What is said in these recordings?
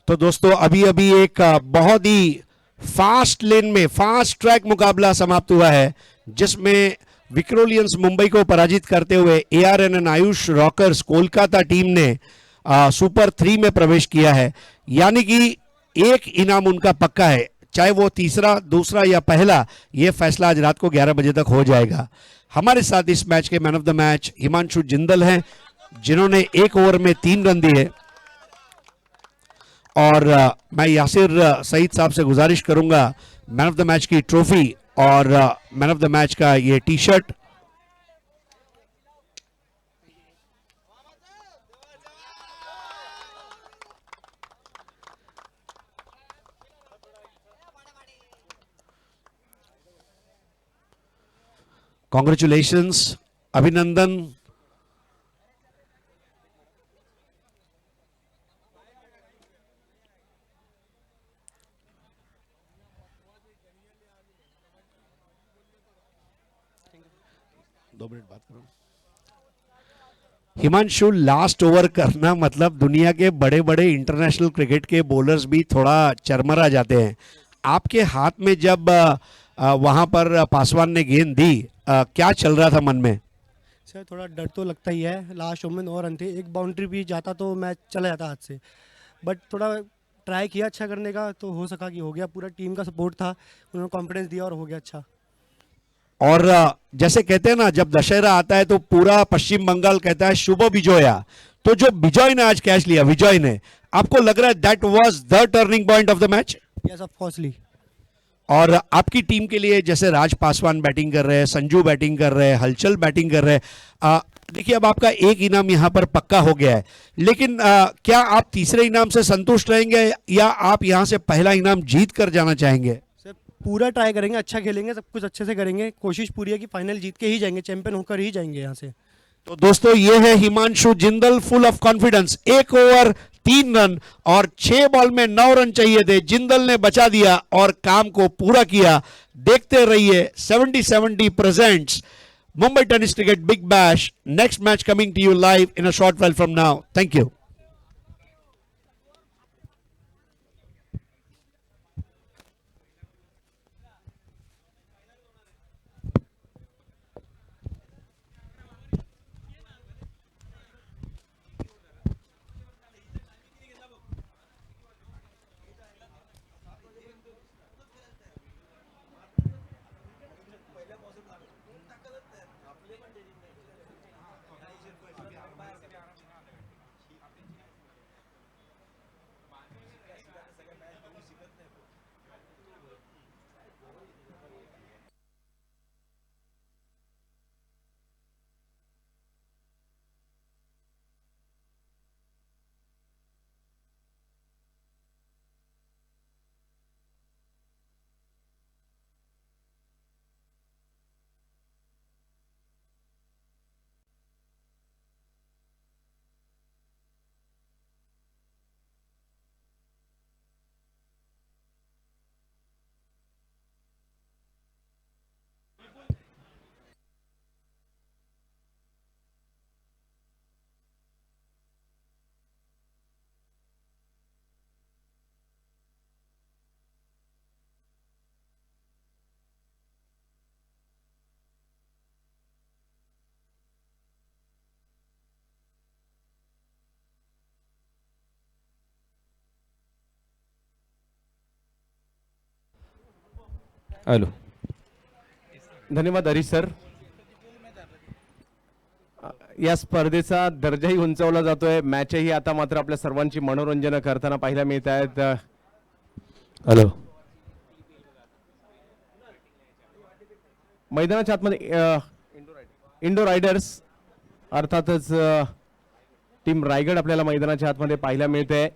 तो दोस्तों अभी अभी एक बहुत ही फास्ट लेन में फास्ट ट्रैक मुकाबला समाप्त हुआ है, जिसमें विक्रोलियंस मुंबई को पराजित करते हुए ARNN Ayush rockers Kolkata team ने सुपर 3 में प्रवेश किया है। यानी कि एक इनाम उनका पक्का है, चाहे वो तीसरा, दूसरा या पहला, ये फैसला आज रात को 11 बजे तक हो जाएगा। हमारे साथ इस मैच के man of the match Himanshu Jindal हैं, जिन्होंने एक ओवर में 3 रन दिए। और मैं यासिर सईद साहब से गुजारिश करूंगा मैन ऑफ द मैच की ट्रॉफी और मैन ऑफ द मैच का ये टी शर्ट। कॉन्ग्रेचुलेशंस, अभिनंदन। दो मिनट बात करो। हिमांशु, लास्ट ओवर करना मतलब दुनिया के बड़े बड़े इंटरनेशनल क्रिकेट के बॉलर्स भी थोड़ा चरमरा जाते हैं। आपके हाथ में जब वहां पर पासवान ने गेंद दी, क्या चल रहा था मन में? सर थोड़ा डर तो लगता ही है। लास्ट ओवर में 9 रन थे, एक बाउंड्री भी जाता तो मैच चला जाता हाथ से। बट थोड़ा ट्राई किया अच्छा करने का, तो हो सका कि हो गया। पूरा टीम का सपोर्ट था, उन्होंने कॉन्फिडेंस दिया और हो गया अच्छा। और जैसे कहते हैं ना, जब दशहरा आता है तो पूरा पश्चिम बंगाल कहता है शुभ विजया। तो जो विजय ने आज कैच लिया, विजय ने, आपको लग रहा है दैट वाज the turning point of the match? Yes of coarsely. और आपकी टीम के लिए जैसे राज पासवान बैटिंग कर रहे हैं, संजू बैटिंग कर रहे हैं, हलचल बैटिंग कर रहे हैं, देखिए अब आपका एक इनाम यहां पर पक्का हो गया है, लेकिन क्या आप तीसरे इनाम से संतुष्ट रहेंगे या आप यहां से पहला इनाम जीत कर जाना चाहेंगे? सर पूरा ट्राई करेंगे, अच्छा खेलेंगे, सब कुछ अच्छे से करेंगे। कोशिश पूरी है कि फाइनल जीत के ही जाएंगे, चैंपियन होकर ही जाएंगे यहाँ से। तो दोस्तों ये है हिमांशु जिंदल, फुल ऑफ कॉन्फिडेंस। एक ओवर 3 रन और 6 बॉल में 9 रन चाहिए थे, जिंदल ने बचा दिया और काम को पूरा किया। देखते रहिए 70-70 presents Mumbai tennis cricket big bash. Next match coming to you live in a short while from now. Thank you. Hello, धन्यवाद हरीश सर. या स्पर्धेचा दर्जाही उंचावला जातोय. मॅचही आता मात्र आपल्या सर्वांची मनोरंजन करताना पाहायला मिळत आहेत. हॅलो, मैदानाच्या आतमध्ये इंडो रायडर्स अर्थातच टीम रायगड आपल्याला मैदानाच्या आतमध्ये पाहायला मिळते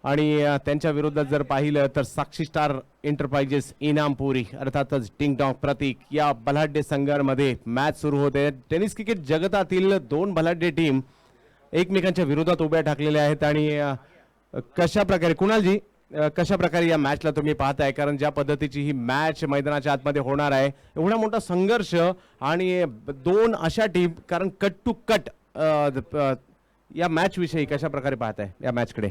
आणि त्यांच्या विरोधात जर पाहिलं तर साक्षी स्टार एंटरप्राइजेस इनामपुरी अर्थातच टिंग टॉंग प्रतीक या बलाढ्य संघांमध्ये मॅच सुरू होते. टेनिस क्रिकेट जगतातील 2 बलाढ्य टीम एकमेकांच्या विरोधात उभ्या ठाकलेल्या आहेत आणि कशा प्रकारे कुणालजी कशा प्रकारे या मॅचला तुम्ही पाहताय, कारण ज्या पद्धतीची ही मॅच मैदानाच्या आतमध्ये होणार आहे, एवढा मोठा संघर्ष आणि 2 अशा टीम, कारण कट टू कट या मॅच विषयी कशा प्रकारे पाहताय या मॅचकडे?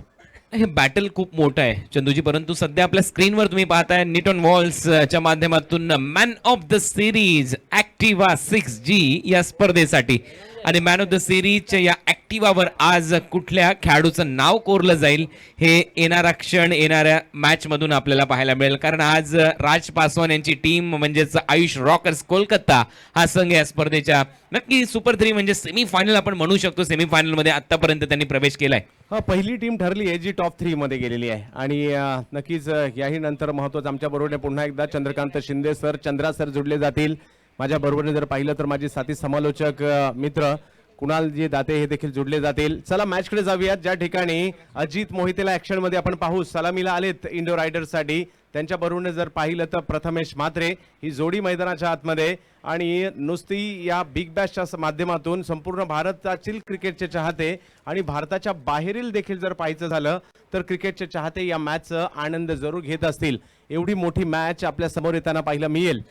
हे बॅटल खूप मोठं आहे चंदूजी, परंतु सध्या आपल्या स्क्रीनवर तुम्ही पाहताय निट ऑन वॉल्स च्या माध्यमातून man of the series Activa 6G या स्पर्धेसाठी, आणि मॅन ऑफ द सिरीजच्या या ऍक्टिवावर आज कुठल्या खेळाडूचं नाव कोरलं जाईल हे येणारा क्षण येणाऱ्या मॅच मधून आपल्याला पाहायला मिळेल. कारण आज राज पासवान यांची टीम म्हणजेच आयुष रॉकर्स कोलकाता हा संघ या स्पर्धेच्या नक्की सुपर 3 म्हणजे सेमी फायनल आपण म्हणू शकतो, सेमी फायनल मध्ये आतापर्यंत त्यांनी प्रवेश केलाय. पहिली टीम ठरली आहे जी टॉप 3 मध्ये गेलेली आहे आणि नक्कीच याही नंतर महत्त्वाचं आमच्या बरोबर पुन्हा एकदा चंद्रकांत शिंदे सर, चंद्रा सर जुडले जातील. माझ्या बरोबरने जर पाहिलं तर माझे साथी समालोचक मित्र कुणालजी दाते हे देखील जुडले जातील. चला मॅचकडे जाऊयात, ज्या ठिकाणी अजित मोहितेला ऍक्शन मध्ये आपण पाहू सलामीला आलेत इंडो रायडर्ससाठी. त्यांच्या बरोबरने जर पाहिलं तर प्रथमेश म्हात्रे ही जोडी मैदानाच्या आतमध्ये, आणि नुसती या बिग बॅशच्या माध्यमातून संपूर्ण भारतातील क्रिकेटचे चाहते आणि भारताच्या बाहेरील देखील जर पाहायचं झालं तर क्रिकेटचे चाहते या मॅचचा आनंद जरूर घेत असतील. एवढी मोठी मॅच आपल्या समोर येताना पाहायला मिळेल.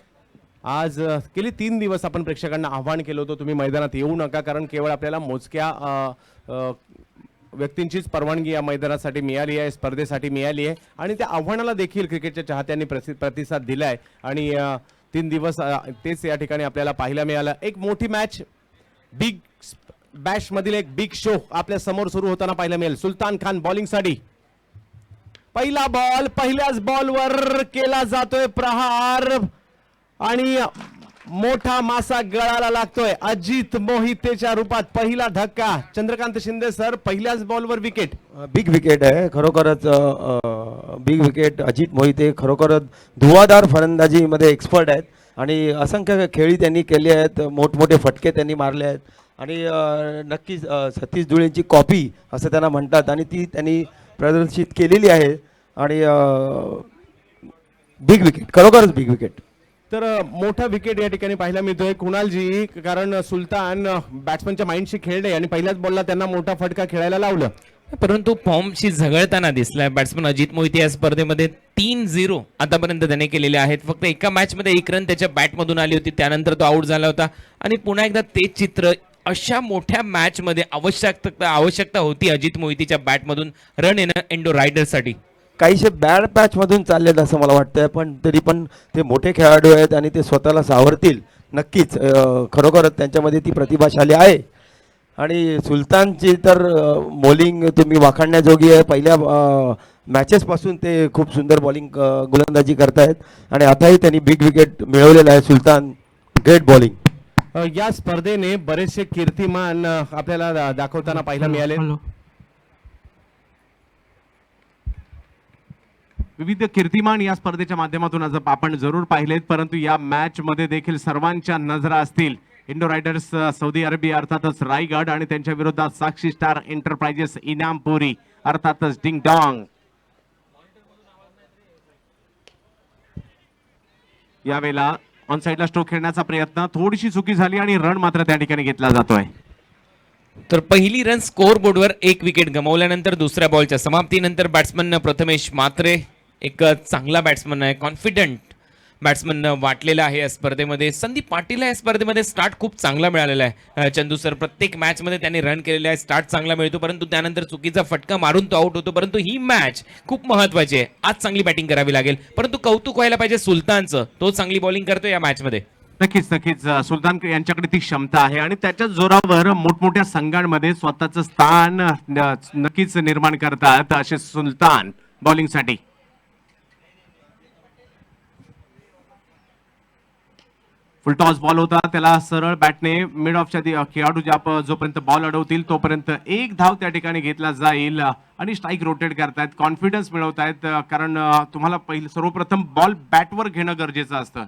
आज गेली 3 दिवस आपण प्रेक्षकांना आव्हान केलं होतं तुम्ही मैदानात येऊ नका, कारण केवळ आपल्याला मोजक्या व्यक्तींचीच परवानगी या मैदानासाठी मिळाली आहे, स्पर्धेसाठी मिळाली आहे, आणि त्या आव्हानाला देखील क्रिकेटच्या चाहत्यांनी प्रतिसाद दिलाय आणि 3 दिवस तेच या ठिकाणी आपल्याला पाहायला मिळालं. एक मोठी मॅच, बिग बॅश मधील एक बिग शो आपल्या समोर सुरू होताना पाहायला मिळेल. सुलतान खान बॉलिंगसाठी पहिला बॉल, पहिल्याच बॉलवर केला जातोय प्रहार आणि मोठा मासा गळाला लागतोय. अजित मोहितेच्या रूपात पहिला धक्का. चंद्रकांत शिंदे सर, पहिल्याच बॉलवर विकेट. बिग विकेट आहे खरोखरच, बिग विकेट. अजित मोहिते खरोखरच धुवाधार फलंदाजीमध्ये एक्सपर्ट आहेत आणि असंख्य खेळी त्यांनी केली आहेत, मोठमोठे फटके त्यांनी मारले आहेत आणि नक्कीच सतीश धुळेंची कॉपी असं त्यांना म्हणतात आणि ती त्यांनी प्रदर्शित केलेली आहे. आणि बिग विकेट, खरोखरच बिग विकेट. तर मोठा विकेट या ठिकाणी पाहायला मिळतोय कुणालजी, कारण सुलतान बॅट्समनच्या माइंडशी खेळले आणि पहिल्याच बॉलला त्यांना मोठा फटका खेळायला लावलं, परंतु फॉर्मशी झगडताना दिसलाय बॅट्समन अजित मोहिते या स्पर्धेमध्ये. 3-0 आतापर्यंत त्याने केलेले आहेत. फक्त एका मॅच मध्ये 1 रन त्याच्या बॅटमधून आली होती, त्यानंतर तो आउट झाला होता. आणि पुन्हा एकदा तेच चित्र अशा मोठ्या मॅच मध्ये आवश्यकता होती अजित मोहितेच्या बॅटमधून रन येणं इंडो रायडर्ससाठी. काहीशे बॅड पॅचमधून चाललेत असं मला वाटतंय, पण तरी पण ते मोठे खेळाडू आहेत आणि ते स्वतःला सावरतील नक्कीच. खरोखरच त्यांच्यामध्ये ती प्रतिभाशाली आहे. आणि सुलतानची तर बॉलिंग तुम्ही वाखाणण्याजोगी आहे. पहिल्या मॅचेसपासून ते खूप सुंदर बॉलिंग गोलंदाजी करतायत आणि आताही त्यांनी बिग विकेट मिळवलेलं आहे. सुलतान ग्रेट बॉलिंग. या स्पर्धेने बरेचसे कीर्तिमान आपल्याला दाखवताना पाहायला मिळाले. विविध कीर्तिमान या स्पर्धेच्या माध्यमातून आज आपण जरूर पाहिलेत, परंतु या मॅच मध्ये देखील सर्वांच्या नजरा असतील इंडो रायडर्स सौदी अरेबिया अर्थातच रायगड आणि त्यांच्या विरोधात साक्षी स्टार एंटरप्राइजेस इनामपुरी अर्थातच डिंग डॉंग. यावेळेला ऑन साइडला स्ट्रोक खेळण्याचा प्रयत्न, थोडीशी चुकी झाली आणि रन मात्र त्या ठिकाणी घेतला जातोय. तर पहिली रन स्कोर बोर्डवर 1 विकेट गमावल्यानंतर दुसऱ्या बॉलच्या समाप्तीनंतर बॅट्समन प्रथमेश म्हात्रे एक चांगला बॅट्समन आहे, कॉन्फिडंट बॅट्समन वाटलेला आहे या स्पर्धेमध्ये. संदीप पाटील या स्पर्धेमध्ये स्टार्ट खूप चांगला मिळालेला आहे. चंदू सर, प्रत्येक मॅच मध्ये त्यांनी रन केलेले आहे, स्टार्ट चांगला मिळतो, परंतु त्यानंतर चुकीचा फटका मारून तो आउट होतो. परंतु ही मॅच खूप महत्वाची आहे, आज चांगली बॅटिंग करावी लागेल. परंतु कौतुक व्हायला पाहिजे सुलतानचं, तो चांगली बॉलिंग करतो या मॅच मध्ये. नक्कीच सुलतान यांच्याकडे ती क्षमता आहे आणि त्याच्या जोरावर मोठमोठ्या संघांमध्ये स्वतःचं स्थान नक्कीच निर्माण करतात असे सुलतान बॉलिंगसाठी. फुलटॉस बॉल होता, त्याला सरळ बॅटने मिड ऑफच्या खेळाडू जोपर्यंत बॉल अडवतील तोपर्यंत 1 धाव त्या ठिकाणी घेतला जाईल आणि स्ट्राईक रोटेट करतायत, कॉन्फिडन्स मिळवतायत, कारण तुम्हाला सर्वप्रथम बॉल बॅटवर घेणं गरजेचं असतं.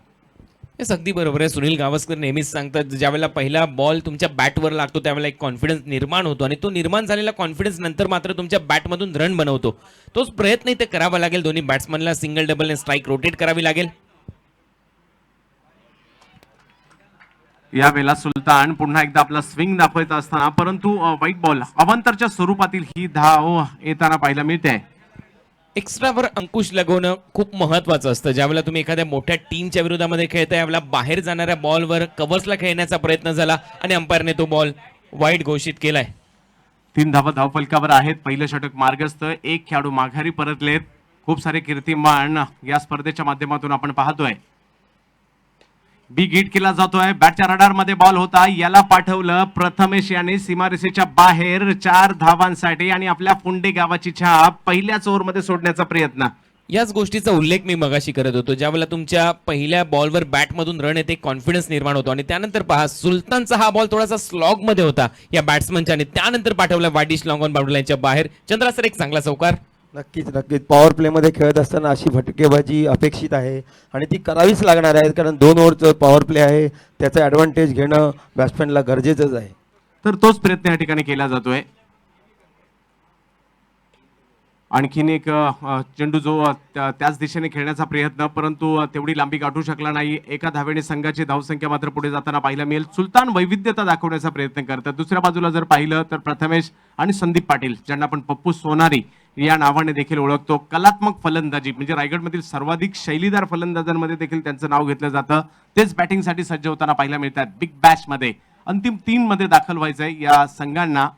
अगदी बरोबर आहे. सुनील गावस्कर नेहमीच सांगतात ज्यावेळेला पहिला बॉल तुमच्या बॅटवर लागतो त्यावेळेला एक कॉन्फिडन्स निर्माण होतो आणि तो निर्माण झालेला कॉन्फिडन्स नंतर मात्र तुमच्या बॅटमधून रन बनवतो. तोच प्रयत्न इथे करावा लागेल. दोन्ही बॅट्समनला सिंगल डबलने स्ट्राईक रोटेट करावी लागेल. यावेळेला सुलतान पुन्हा एकदा आपला स्विंग दाखवत असताना, परंतु व्हाईट बॉल अवांतरच्या स्वरूपातील ही धाव येताना पाहायला मिळते. एक्स्ट्रावर अंकुश लगवणं खूप महत्वाचं असतं. ज्यावेळेला तुम्ही एखाद्या मोठ्या टीमच्या विरोधामध्ये खेळता, यावेळेला बाहेर जाणाऱ्या बॉलवर कव्हर्सला खेळण्याचा प्रयत्न झाला आणि अंपायरने तो बॉल वाईड घोषित केलाय. 3 धावा धावफलकावर आहेत. पहिलं षटक मार्गस्थ, एक खेळाडू माघारी परतलेत. खूप सारे कीर्तिमान या स्पर्धेच्या माध्यमातून आपण पाहतोय. बिग हिट केला जातोय. बॅटच्या रडार मध्ये बॉल होता, याला पाठवलं प्रथमेश याने सीमारेषेच्या बाहेर 4 धावांसाठी आणि आपल्या पुंडे गावाची छाप पहिल्याच ओव्हरमध्ये सोडण्याचा प्रयत्न. याच गोष्टीचा उल्लेख मी मगाशी करत होतो. ज्यावेळेला तुमच्या पहिल्या बॉलवर बॅटमधून रन येते, कॉन्फिडन्स निर्माण होतो आणि त्यानंतर पहा सुलतानचा हा बॉल थोडासा स्लॉग मध्ये होता या बॅट्समनच्या आणि त्यानंतर पाठवला वाडिश लॉंग ऑन बाउंड्री लाईनच्या बाहेर. चंद्रा सर एक चांगला चौकार. नक्कीच नक्कीच पॉवर प्लेमध्ये खेळत असताना अशी फटकेबाजी अपेक्षित आहे आणि ती करावीच लागणार आहे, कारण 2 ओव्हरचं पॉवर प्ले आहे, त्याचा ॲडव्हान्टेज घेणं बॅट्समॅनला गरजेचंच आहे. तर तोच प्रयत्न या ठिकाणी केला जातोय. आणखीन एक चेंडू जो त्याच दिशेने खेळण्याचा प्रयत्न, परंतु तेवढी लांबी गाठू शकला नाही. एका धावेने संघाची धावसंख्या मात्र पुढे जाताना पाहायला मिळेल. सुलतान वैविध्यता दाखवण्याचा प्रयत्न करतात. दुसऱ्या बाजूला जर पाहिलं तर प्रथमेश आणि संदीप पाटील, ज्यांना आपण पप्पू सोनारी या नावाने देखील ओळखतो, कलात्मक फलंदाजी म्हणजे रायगडमधील सर्वाधिक शैलीदार फलंदाजांमध्ये देखील त्यांचं नाव घेतलं जातं. तेच बॅटिंगसाठी सज्ज होताना पाहायला मिळतात. बिग बॅश मध्ये अंतिम 3 मध्ये दाखल व्हायचंय या संघांना.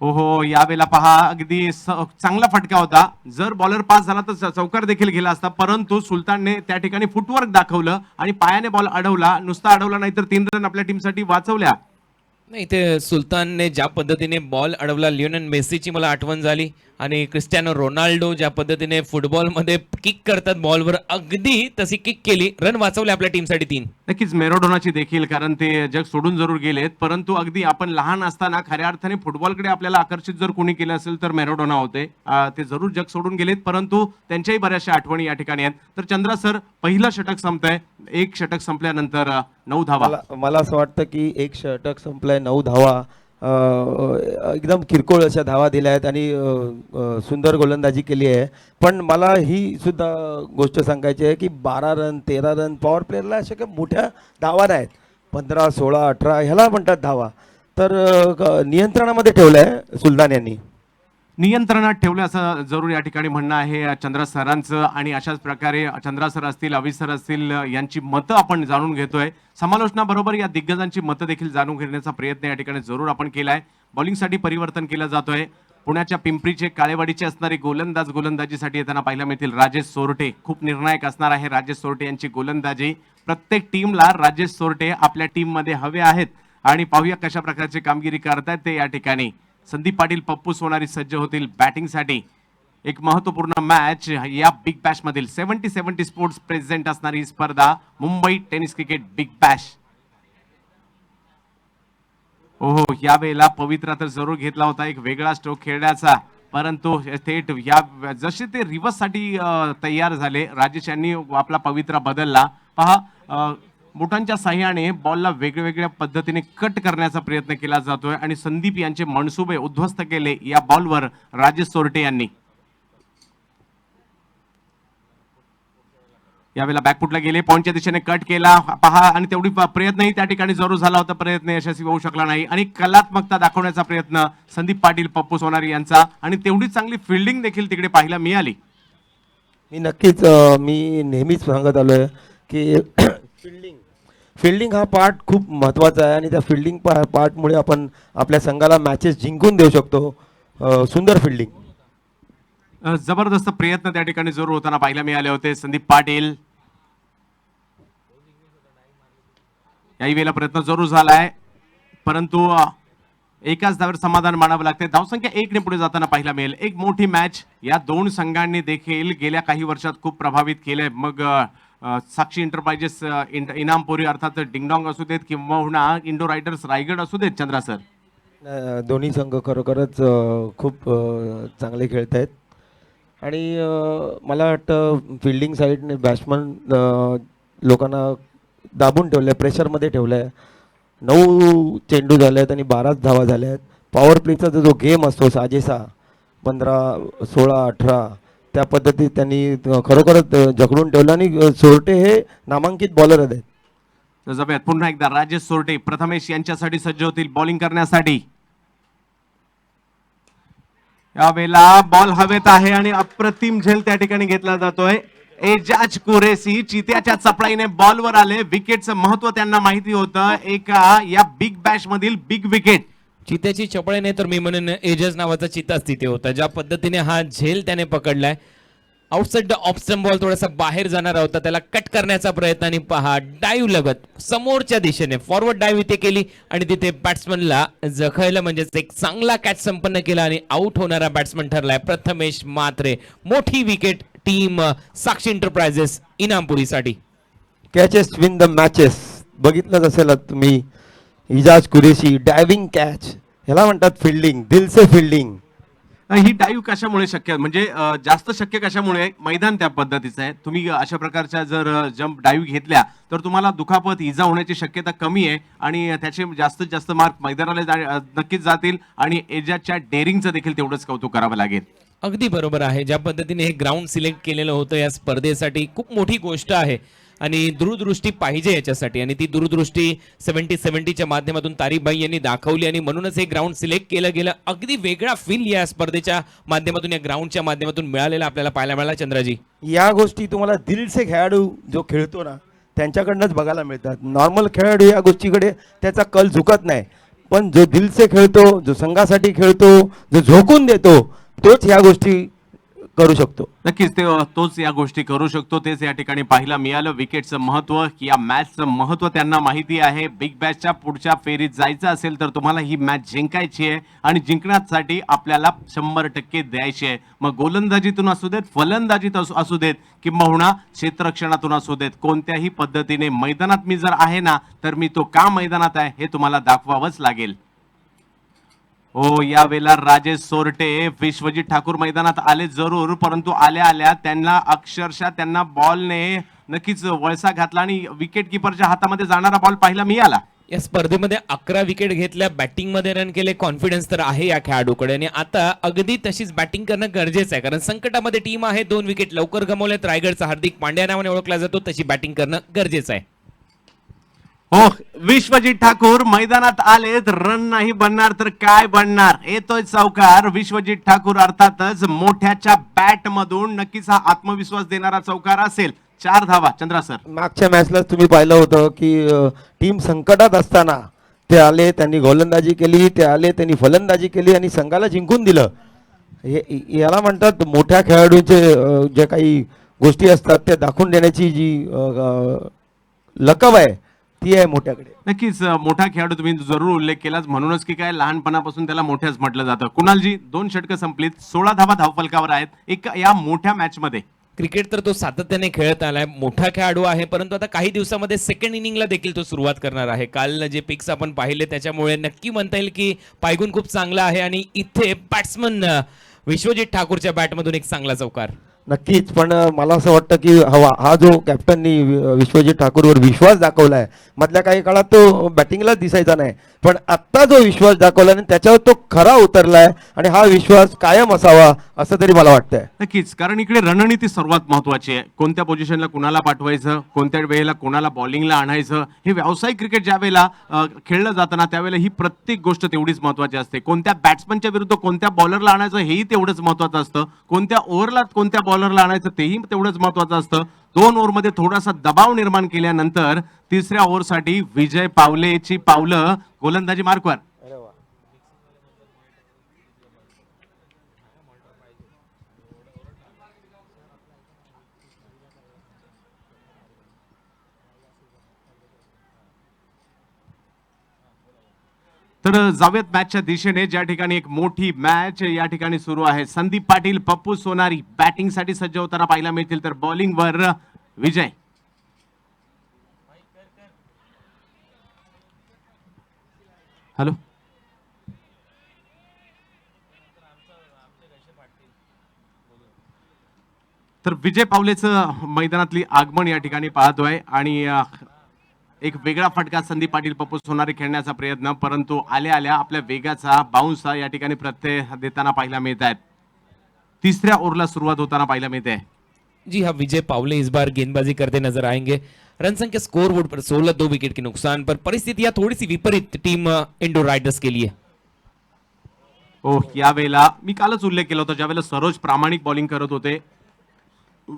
ओहो, यावेळेला पहा अगदी चांगला फटका होता. जर बॉलर पास झाला तर चौकार देखील गेला असता, परंतु सुलतानने त्या ठिकाणी फुटवर्क दाखवलं आणि पायाने बॉल अडवला. नुसता अडवला नाही तर 3 रन आपल्या टीमसाठी वाचवल्या. नाही, ते सुलतानने ज्या पद्धतीने बॉल अडवला, लिओनेल मेसीची मला आठवण झाली आणि क्रिस्टियानो रोनाल्डो ज्या पद्धतीने फुटबॉलमध्ये किक करतात बॉलवर, अगदी तशी किक केली, रन वाचवले आपल्या टीमसाठी 3. नक्कीच मेरोडोनाची देखील, कारण ते जग सोडून जरूर गेलेत, परंतु अगदी आपण लहान असताना खऱ्या अर्थाने फुटबॉलकडे आपल्याला आकर्षित जर कोणी केलं असेल तर मेरोडोना होते. ते जरूर जग सोडून गेलेत, परंतु त्यांच्याही बऱ्याचशा आठवणी या ठिकाणी आहेत. तर चंद्रा सर, पहिलं षटक संपतंय. एक षटक संपल्यानंतर 9 धावा. मला असं वाटतं की एक षटक संपलंय, 9 धावा एकदम किरकोळ अशा धावा दिल्या आहेत आणि सुंदर गोलंदाजी केली आहे. पण मला ही सुद्धा गोष्ट सांगायची आहे की 12 रन 13 रन पॉवर प्लेअरला अशा काही मोठ्या धावा नाहीत. 15 16 18 ह्याला म्हणतात धावा. तर नियंत्रणामध्ये ठेवलं आहे सुलतान यांनी, नियंत्रणात ठेवलं असं जरूर या ठिकाणी म्हणणं आहे चंद्रा सरांचं. आणि अशाच प्रकारे चंद्रा सर असतील, अवी सर असतील, यांची मतं आपण जाणून घेतोय. समालोचनाबरोबर या दिग्गजांची मतं देखील जाणून घेण्याचा प्रयत्न या ठिकाणी जरूर आपण केलाय. बॉलिंगसाठी परिवर्तन केलं जातोय. पुण्याच्या पिंपरीचे काळेवाडीचे असणारे गोलंदाज गोलंदाजीसाठी येताना पाहायला मिळतील राजेश सोरटे. खूप निर्णायक असणार आहे राजेश सोरटे यांची गोलंदाजी. प्रत्येक टीमला राजेश सोरटे आपल्या टीममध्ये हवे आहेत आणि पाहूया कशा प्रकारची कामगिरी करतायत ते या ठिकाणी. संदीप पाटील, पप्पू सोनारी सज्ज होतील बॅटिंगसाठी. एक महत्वपूर्ण मॅच या बिग बॅश मधील 70 स्पोर्ट्स प्रेझेंट असणारी स्पर्धा Mumbai tennis cricket big Bash. ओहो, यावेळेला पवित्रा तर जरूर घेतला होता एक वेगळा स्ट्रोक खेळण्याचा, परंतु थेट या जसे ते रिव्हर्स साठी तयार झाले, राजेश यांनी आपला पवित्रा बदलला. पहा, बोटांच्या साह्याने बॉलला वेगवेगळ्या पद्धतीने कट करण्याचा प्रयत्न केला जातोय आणि संदीप यांचे मनसुबे उद्ध्वस्त केले या बॉलवर राजेश सोरटे यांनी. यावेळेला बॅकफुटला गेले, पॉइंटच्या दिशेने कट केला पहा आणि तेवढी प्रयत्नही त्या ठिकाणी जरूर झाला होता, प्रयत्न यशस्वी होऊ शकला नाही. आणि कलात्मकता दाखवण्याचा प्रयत्न संदीप पाटील, पप्पू सोनारी यांचा आणि तेवढीच चांगली फिल्डिंग देखील तिकडे पाहायला मिळाली. मी नेहमीच सांगत आलोय की फिल्डिंग हा पार्ट खूप महत्त्वाचा आहे आणि त्या फिल्डिंग पार्टमुळे आपण आपल्या संघाला मॅचेस जिंकून देऊ शकतो. सुंदर फिल्डिंग, जबरदस्त प्रयत्न त्या ठिकाणी जरूर होताना पाहायला मिळाले होते. संदीप पाटील, याही वेळेला प्रयत्न जरूर झालाय, परंतु एकाच धावेवर समाधान मानावं लागते. धावसंख्या 1 ने पुढे जाताना पाहायला मिळेल. एक मोठी मॅच या 2 संघांनी देखील गेल्या काही वर्षात खूप प्रभावित केलंय. मग साक्षी एंटरप्राइजेस इनामपुरी अर्थात डिंगडॉंग असू देत किंवा इंडो रायडर्स रायगड असू देत. चंद्रा सर, दोन्ही संघ खरोखरच खूप चांगले खेळत आहेत आणि मला वाटतं फिल्डिंग साईडने बॅट्समन लोकांना दाबून ठेवलं आहे, प्रेशरमध्ये ठेवलं आहे. 9 चेंडू झाले आहेत आणि 12 धावा झाल्या आहेत. पॉवर प्लेचा जो गेम असतो साजेसा 15 16 18 त्या पद्धतीत त्यांनी खरोखरच जखडून ठेवलं आणि सोरटे हे नामांकित बॉलर आहेत. जाऊयात पुन्हा एकदा राजेश सोरटे प्रथमेश यांच्यासाठी सज्ज होतील बॉलिंग करण्यासाठी. यावेळेला बॉल हवेत आहे आणि अप्रतिम झेल त्या ठिकाणी घेतला जातोय. एजाज कुरेसी चित्याच्या चपळाईने बॉलवर आले. विकेटचं महत्व त्यांना माहिती होतं. एका या बिग बॅश मधील बिग विकेट चित्याची चपळे नाही तर मी म्हणेन एजस नावाचा चिताच तिथे होता. ज्या पद्धतीने हा झेल त्याने पकडलाय, outside the off stump ball थोडासा बाहेर जाणारा होता, त्याला कट करण्याचा प्रयत्न आणि पहा डाईव्ह लगत समोरच्या दिशेने फॉरवर्ड डाईव्ह इथे केली आणि तिथे बॅट्समनला जखळलं, म्हणजेच एक चांगला कॅच संपन्न केला आणि आउट होणारा बॅट्समन ठरलाय प्रथमेश म्हात्रे. मोठी विकेट टीम साक्षी एंटरप्राइजेस इनामपुरीसाठी. कॅचेस विन द मॅचेस बघितलंच असेल तुम्ही. इजाज कुरेशी डायव्हिंग कॅच, ह्याला म्हणतात फिल्डिंग, दिलसे फिल्डिंग. ही डाईव्ह कशामुळे शक्य म्हणजे जास्त शक्य कशामुळे मैदान त्या पद्धतीचं आहे. तुम्ही अशा प्रकारच्या जर जंप डाईव्ह घेतल्या तर तुम्हाला दुखापत इजा होण्याची शक्यता कमी आहे आणि त्याचे जास्तीत जास्त मार्क मैदानाला नक्कीच जातील आणि एजाजच्या डेअरिंगचं देखील तेवढंच कौतुक करावं लागेल. अगदी बरोबर आहे. ज्या पद्धतीने हे ग्राउंड सिलेक्ट केलेलं होतं या स्पर्धेसाठी खूप मोठी गोष्ट आहे आणि दूरदृष्टी पाहिजे याच्यासाठी आणि ती दूरदृष्टी 70-70च्या माध्यमातून तारीफभाई यांनी दाखवली आणि म्हणूनच हे ग्राउंड सिलेक्ट केलं गेलं. अगदी वेगळा फील या स्पर्धेच्या माध्यमातून, या ग्राउंडच्या माध्यमातून मिळालेला आपल्याला पाहायला मिळाला. चंद्राजी, या गोष्टी तुम्हाला दिलसे खेळाडू जो खेळतो ना त्यांच्याकडनंच बघायला मिळतात. नॉर्मल खेळाडू या गोष्टीकडे त्याचा कल झुकत नाही, पण जो दिलसे खेळतो, जो संघासाठी खेळतो, जो झोकून देतो, तोच ह्या गोष्टी करू शकतो. नक्कीच तोच या गोष्टी करू शकतो. तेच या ठिकाणी पाहायला मिळालं. विकेटचं महत्व, या मॅचचं महत्व त्यांना माहिती आहे. बिग बॅशच्या पुढच्या फेरीत जायचं असेल तर तुम्हाला ही मॅच जिंकायची आहे आणि जिंकण्यासाठी आपल्याला 100% द्यायची आहे. मग गोलंदाजीतून असू देत, फलंदाजीत असू देत, किंबहुना क्षेत्ररक्षणातून असू देत, कोणत्याही पद्धतीने मैदानात मी जर आहे ना तर मी तो का मैदानात आहे हे तुम्हाला दाखवावंच लागेल. हो, यावेळेला राजेश सोरटे, विश्वजित ठाकूर मैदानात आले जरूर, परंतु आल्या आल्या त्यांना अक्षरशः त्यांना बॉलने नक्कीच वळसा घातला आणि विकेट किपरच्या हातामध्ये जाणारा बॉल पाहायला मिळाला. या स्पर्धेमध्ये 11 विकेट घेतल्या, बॅटिंग मध्ये रन केले, कॉन्फिडन्स तर आहे या खेळाडूकडे आणि आता अगदी तशीच बॅटिंग करणं गरजेचं आहे कारण संकटामध्ये टीम आहे. 2 विकेट लवकर गमावलेत. रायगडचा हार्दिक पांड्या नावाने ओळखला जातो, तशी बॅटिंग करणं गरजेचं आहे. हो, विश्वजित ठाकूर मैदानात आलेत. रन नाही बनणार तर काय बनणार. येतोय चौकार विश्वजित ठाकूर, अर्थातच मोठ्याच्या बॅट मधून नक्कीच हा आत्मविश्वास देणारा चौकार असेल. 4 धावा. चंद्रा सर, मागच्या मॅचला तुम्ही पाहिलं होतं की टीम संकटात असताना ते आले, त्यांनी गोलंदाजी केली, ते आले, त्यांनी फलंदाजी केली आणि संघाला जिंकून दिलं. याला म्हणतात मोठ्या खेळाडूंचे जे काही गोष्टी असतात त्या दाखवून देण्याची जी लकब आहे ती आहे मोठ्याकडे. नक्कीच मोठा खेळाडू तुम्ही जरूर उल्लेख केलाच, म्हणूनच की काय लहानपणापासून त्याला मोठ्याच म्हटलं जातं. कुणालजी, 2 षटकं संपलीत, 16 धावा धावफलकावर आहेत एक या मोठ्या मॅच मध्ये. क्रिकेट तर तो सातत्याने खेळत आलाय, मोठा खेळाडू आहे, परंतु आता काही दिवसामध्ये सेकंड इनिंगला देखील तो सुरुवात करणार आहे. काल जे पिक्स आपण पाहिले त्याच्यामुळे नक्की म्हणता येईल की पायगुण खूप चांगला आहे आणि इथे बॅट्समन विश्वजित ठाकूरच्या बॅटमधून एक चांगला चौकार. नक्कीच, पण मला असं वाटतं की हा जो कॅप्टननी विश्वजित ठाकूरवर विश्वास दाखवला आहे, मधल्या काही काळात तो बॅटिंगलाच दिसायचा नाही, पण आत्ता जो विश्वास दाखवला आणि त्याच्यावर तो खरा उतरलाय आणि हा विश्वास कायम असावा असं तरी मला वाटतंय. नक्कीच, कारण इकडे रणनीती सर्वात महत्वाची आहे. कोणत्या पोझिशनला कुणाला पाठवायचं, कोणत्या वेळेला कोणाला बॉलिंगला आणायचं, हे व्यावसायिक क्रिकेट ज्या वेळेला खेळलं जातं ना त्यावेळेला ही प्रत्येक गोष्ट तेवढीच महत्वाची असते. कोणत्या बॅट्समनच्या विरुद्ध कोणत्या बॉलरला आणायचं हेही तेवढंच महत्वाचं असतं. कोणत्या ओव्हरला कोणत्या बॉलरला आणायचं तेही तेवढंच महत्वाचं असतं. 2 ओव्हरमध्ये थोडासा दबाव निर्माण केल्यानंतर तिसऱ्या ओव्हरसाठी विजय पावलेची पावलं गोलंदाजी मार्कवर. तर जावेत मॅचच्या दिशेने, ज्या ठिकाणी एक मोठी मॅच या ठिकाणी सुरू आहे. संदीप पाटील, पप्पू सोनारी बॅटिंगसाठी सज्ज होताना पाहायला मिळतील, तर बॉलिंगवर विजय. हॅलो, तर विजय पावलेचं मैदानातली आगमन या ठिकाणी पाहतोय आणि एक वेगळा फटका संदीप पाटील, पप्पू सोनारी खेळण्याचा प्रयत्न, परंतु आल्या आल्या आपल्या वेगाचा बाउन्स या ठिकाणी प्रत्यय देताना पाहायला मिळत आहेत. तीसऱ्या ओव्हरला सुरुवात होताना पाहायला मिळते. जी हाँ, विजय पावले इस बार गेंदबाजी करते नजर आएंगे. रन संख्या स्कोर बोर्ड पर 16, 2 विकेट के नुकसान पर. परिस्थितियां थोड़ी सी विपरीत टीम इंडोर राइडर्स के लिए. यावेळेला मी कालच उल्लेख केला होता, ज्यावेळेला सरोज प्रामाणिक बॉलिंग करत होते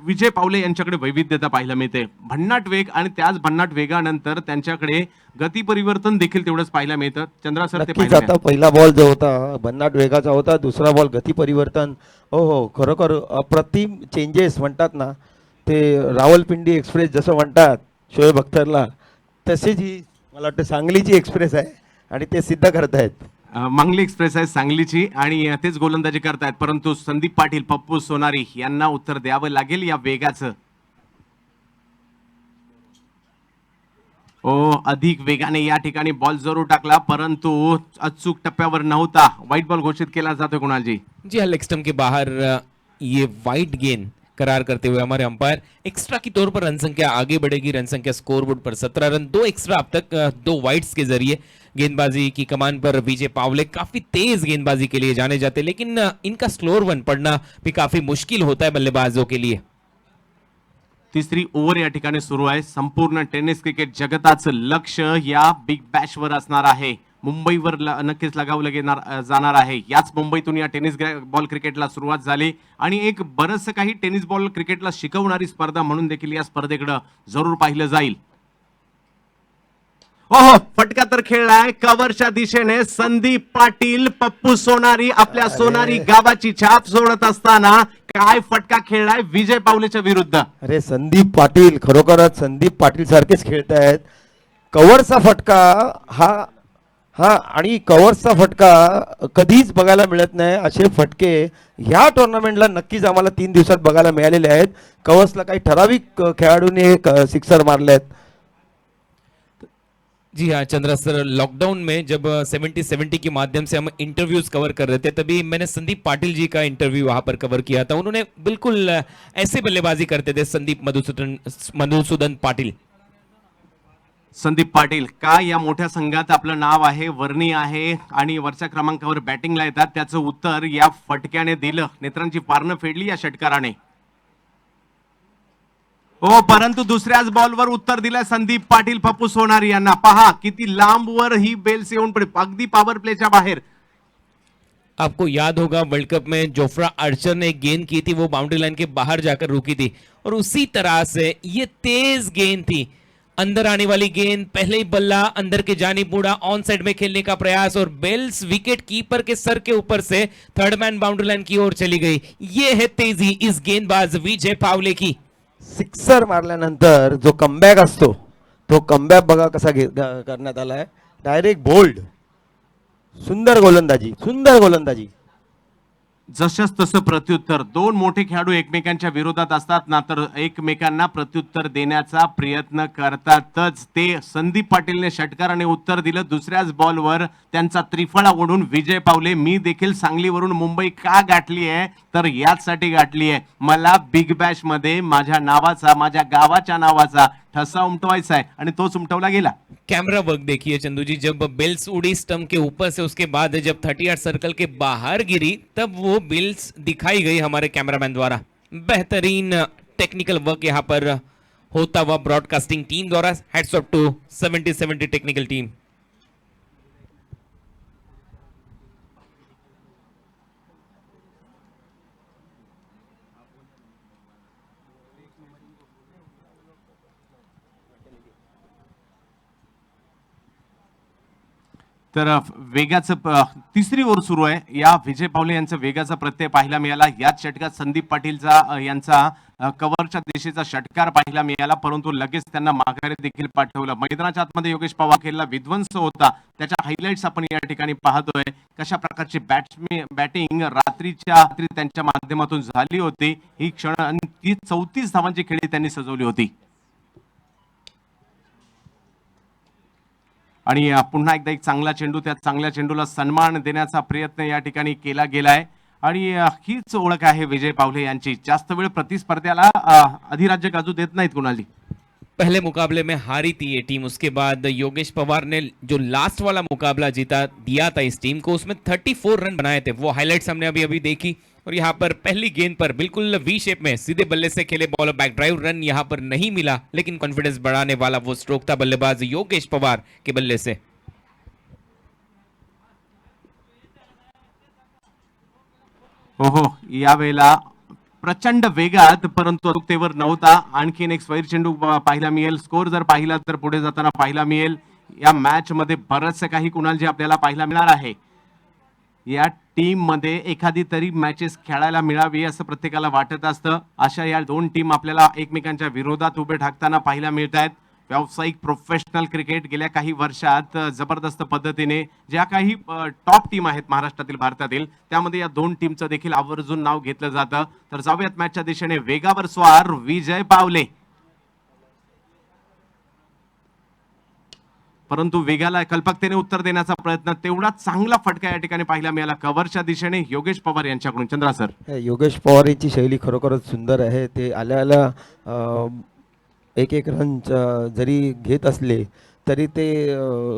विजय पावले यांच्याकडे वैविध्यता पाहायला मिळते. भन्नाट वेग आणि त्याच भन्नाट वेगानंतर त्यांच्याकडे गती परिवर्तन देखील तेवढंच पाहायला मिळतं. चंद्रा सर, ते नक्कीच पाहिलं आता पहिला बॉल जो होता भन्नाट वेगाचा होता, दुसरा बॉल गती परिवर्तन. हो हो, खरोखर अप्रतिम चेंजेस म्हणतात ना, ते रावलपिंडी एक्सप्रेस जसं म्हणतात शोएब अख्तरला, तशीच ही मला वाटतं सांगलीची एक्सप्रेस आहे आणि ते सिद्ध करतायत. मंगली एक्सप्रेस आहे सांगलीची आणि तेच गोलंदाजी करतायत. परंतु संदीप पाटील, पप्पू सोनारी यांना उत्तर द्यावं लागेल या वेगाचं. अधिक वेगाने या ठिकाणी बॉल जरूर टाकला, परंतु अचूक टप्प्यावर नव्हता. व्हाईट बॉल घोषित केला जातोय कुणालजी. जी हाँ, लेग स्टंप के बाहर ये वाइड गेंद करार करते हुए हमारे अंपायर एक्स्ट्रा की तौर पर रन संख्या आगे बढ़ेगी. रन संख्या स्कोरबोर्ड पर 17 रन, 2 एक्स्ट्रा अब तक 2 वाइड्स के जरिए. गेंदबाजी की कमान पर विजय पावले काफी तेज गेंदबाजी के लिए जाने जाते, लेकिन इनका स्लोअर वन पड़ना भी काफी मुश्किल होता है बल्लेबाजों के लिए. तिसरी ओव्हर या ठिकाणी सुरू आहे. संपूर्ण टेनिस क्रिकेट जगताचं लक्ष या बिग बॅश वर असणार आहे. मुंबईवर नक्कीच लगावलं जाणार आहे. याच मुंबईतून या टेनिस बॉल क्रिकेटला सुरुवात झाली आणि एक बरंचसं काही टेनिस बॉल क्रिकेटला शिकवणारी स्पर्धा म्हणून देखील या स्पर्धेकडे जरूर पाहिलं जाईल. ओहो, फटका तर खेळलाय कव्हरच्या दिशेने. संदीप पाटील, पप्पू सोनारी आपल्या सोनारी गावाची छाप सोडत असताना काय फटका खेळलाय विजय पावलेच्या विरुद्ध. अरे संदीप पाटील खरोखरच संदीप पाटील सारखेच खेळतायत. कव्हरचा फटका हा हा आणि कव्हर्सचा फटका कधीच बघायला मिळत नाही. असे फटके ह्या टुर्नामेंटला नक्कीच आम्हाला 3 दिवसात बघायला मिळालेले आहेत. कव्हर्सला काही ठराविक खेळाडूंनी सिक्सर मारले आहेत. जी हाँ चंद्रा सर, लॉकडाउन में जब 70 के माध्यम से हम इंटरव्यूज कवर कर रहे थे, तभी मैंने संदीप पाटिल जी का इंटरव्यू वहां पर कवर किया था. उन्होंने बिल्कुल ऐसे बल्लेबाजी करते थे संदीप मधुसूदन पाटिल. संदीप पाटील का या मोठ्या संघात आपलं नाव आहे, वर्णी आहे आणि वरच्या क्रमांकावर बॅटिंगला येतात, त्याचं उत्तर या फटक्याने दिलं. नेत्रांची पारणं फेडली या षटकाराने. परंतु दुसऱ्याच बॉलवर उत्तर दिलंय संदीप पाटील पप्पू सोनारी यांना. पहा किती लांबवर ही बेल्स येऊन पडे, अगदी पॉवर प्लेच्या बाहेर. आपको याद होगा वर्ल्ड कप में जोफ्रा आर्चर ने एक गेंद की थी, वो बाउंड्री लाइन के बाहर जाकर रुकी थी, और उसी तरह से ये तेज गेंद थी, अंदर आने वाली गेंद, पहले ही बल्ला अंदर के जानिब मुड़ा, ऑन साइड में खेलने का प्रयास, और बेल्स विकेट कीपर के सर के ऊपर से थर्ड मैन बाउंड्री लाइन की ओर चली गई. ये है तेजी इस गेंदबाज विजय पावले की. सिक्सर मारल्यानंतर जो कमबॅक असतो तो कमबॅक बघा कसा करण्यात आलाय. डायरेक्ट बोल्ड, सुंदर गोलंदाजी, सुंदर गोलंदाजी. जसंच तसं प्रत्युत्तर. दोन मोठे खेळाडू एकमेकांच्या विरोधात असतात ना, तर एकमेकांना प्रत्युत्तर देण्याचा प्रयत्न करतातच. ते संदीप पाटीलने षटकाराने उत्तर दिलं. दुसऱ्याच बॉलवर त्यांचा त्रिफळा ओढून विजय पावले. मी देखील सांगलीवरून मुंबई का गाठली आहे, तर याचसाठी गाठली आहे. मला बिग बॅश मध्ये माझ्या नावाचा, माझ्या गावाच्या नावाचा ठसा उमटवायचा है आणि तोच उमटवला गेला. कैमरा वर्क देखिए चंदू जी, जब बेल्स उड़ी स्टंप के ऊपर से, उसके बाद जब 38 सर्कल के बाहर गिरी, तब वो बेल्स दिखाई गई हमारे कैमरामैन द्वारा. बेहतरीन टेक्निकल वर्क यहाँ पर होता हुआ ब्रॉडकास्टिंग टीम द्वारा. Hats off to 70 technical team. तर वेगाचं तिसरी ओव्हर सुरू आहे. या विजय पावले यांचा वेगाचा प्रत्यय पाहायला मिळाला. याच षटकात संदीप पाटीलचा यांचा कव्हरच्या दिशेचा षटकार पाहायला मिळाला, परंतु लगेच त्यांना माघारी देखील पाठवलं. मैदानाच्या आतमध्ये योगेश पवार खेळला विध्वंस होता. त्याच्या हायलाइट्स आपण या ठिकाणी पाहतोय. कशा प्रकारची बॅटिंग रात्रीच्या त्यांच्या माध्यमातून झाली होती. ही क्षण 34 धावांची खेळी त्यांनी सजवली होती. आणि पुन्हा एकदा एक चांगला चेंडू, त्या चांगल्या चेंडूला सन्मान देण्याचा प्रयत्न या ठिकाणी केला गेलाय. आणि हीच ओळख आहे विजय पावले यांची. जास्त वेळ प्रतिस्पर्ध्याला अधिराज्य गाजू देत नाहीत कुणाली. पहले मुकाबले में हारी थी ये टीम, उसके बाद योगेश पवार ने जो लास्ट वाला मुकाबला जीता दिया था इस टीम को, उसमें 34 रन बनाए थे. वो हाइलाइट्स हमने अभी देखी. और यहाँ पर पहली गेंद पर बिल्कुल वी शेप में सीधे बल्ले से खेले बॉलर, बैक ड्राइव रन यहाँ पर नहीं मिला, लेकिन कॉन्फिडेंस बढ़ाने वाला वो स्ट्रोक था बल्लेबाज योगेश पवार के बल्ले से. हो यावेळेला प्रचंड वेगात, परंतु अचूकतेवर नव्हता. आणखीन एक स्वैर चेंडू पाहायला मिळेल. स्कोर जर पाहिला तर पुढे जाताना पाहायला मिळेल. या मॅच मध्ये बरंचसं काही कुणाल जे आपल्याला पाहायला मिळणार आहे. या टीम मध्ये एखादी तरी मॅचेस खेळायला मिळावी असं प्रत्येकाला वाटत असतं. अशा या दोन टीम आपल्याला एकमेकांच्या विरोधात उभे ठाकताना पाहायला मिळत आहेत. व्यावसायिक प्रोफेशनल क्रिकेट गेल्या काही वर्षात जबरदस्त पद्धतीने ज्या काही टॉप टीम आहेत महाराष्ट्रातील, भारतातील, त्यामध्ये या दोन टीमचं देखील आवर्जून नाव घेतलं जातं. तर जाऊयात मॅचच्या दिशेने. वेगावर स्वार विजय पावले, परंतु वेगाला कल्पकतेने उत्तर देण्याचा प्रयत्न, तेवढा चांगला फटका या ठिकाणी पाहायला मिळाला कव्हरच्या दिशेने योगेश पवार यांच्याकडून. चंद्रा सर, योगेश पवार यांची शैली खरोखरच सुंदर आहे. ते आल्या एक एक रन जरी घेत असले तरी ते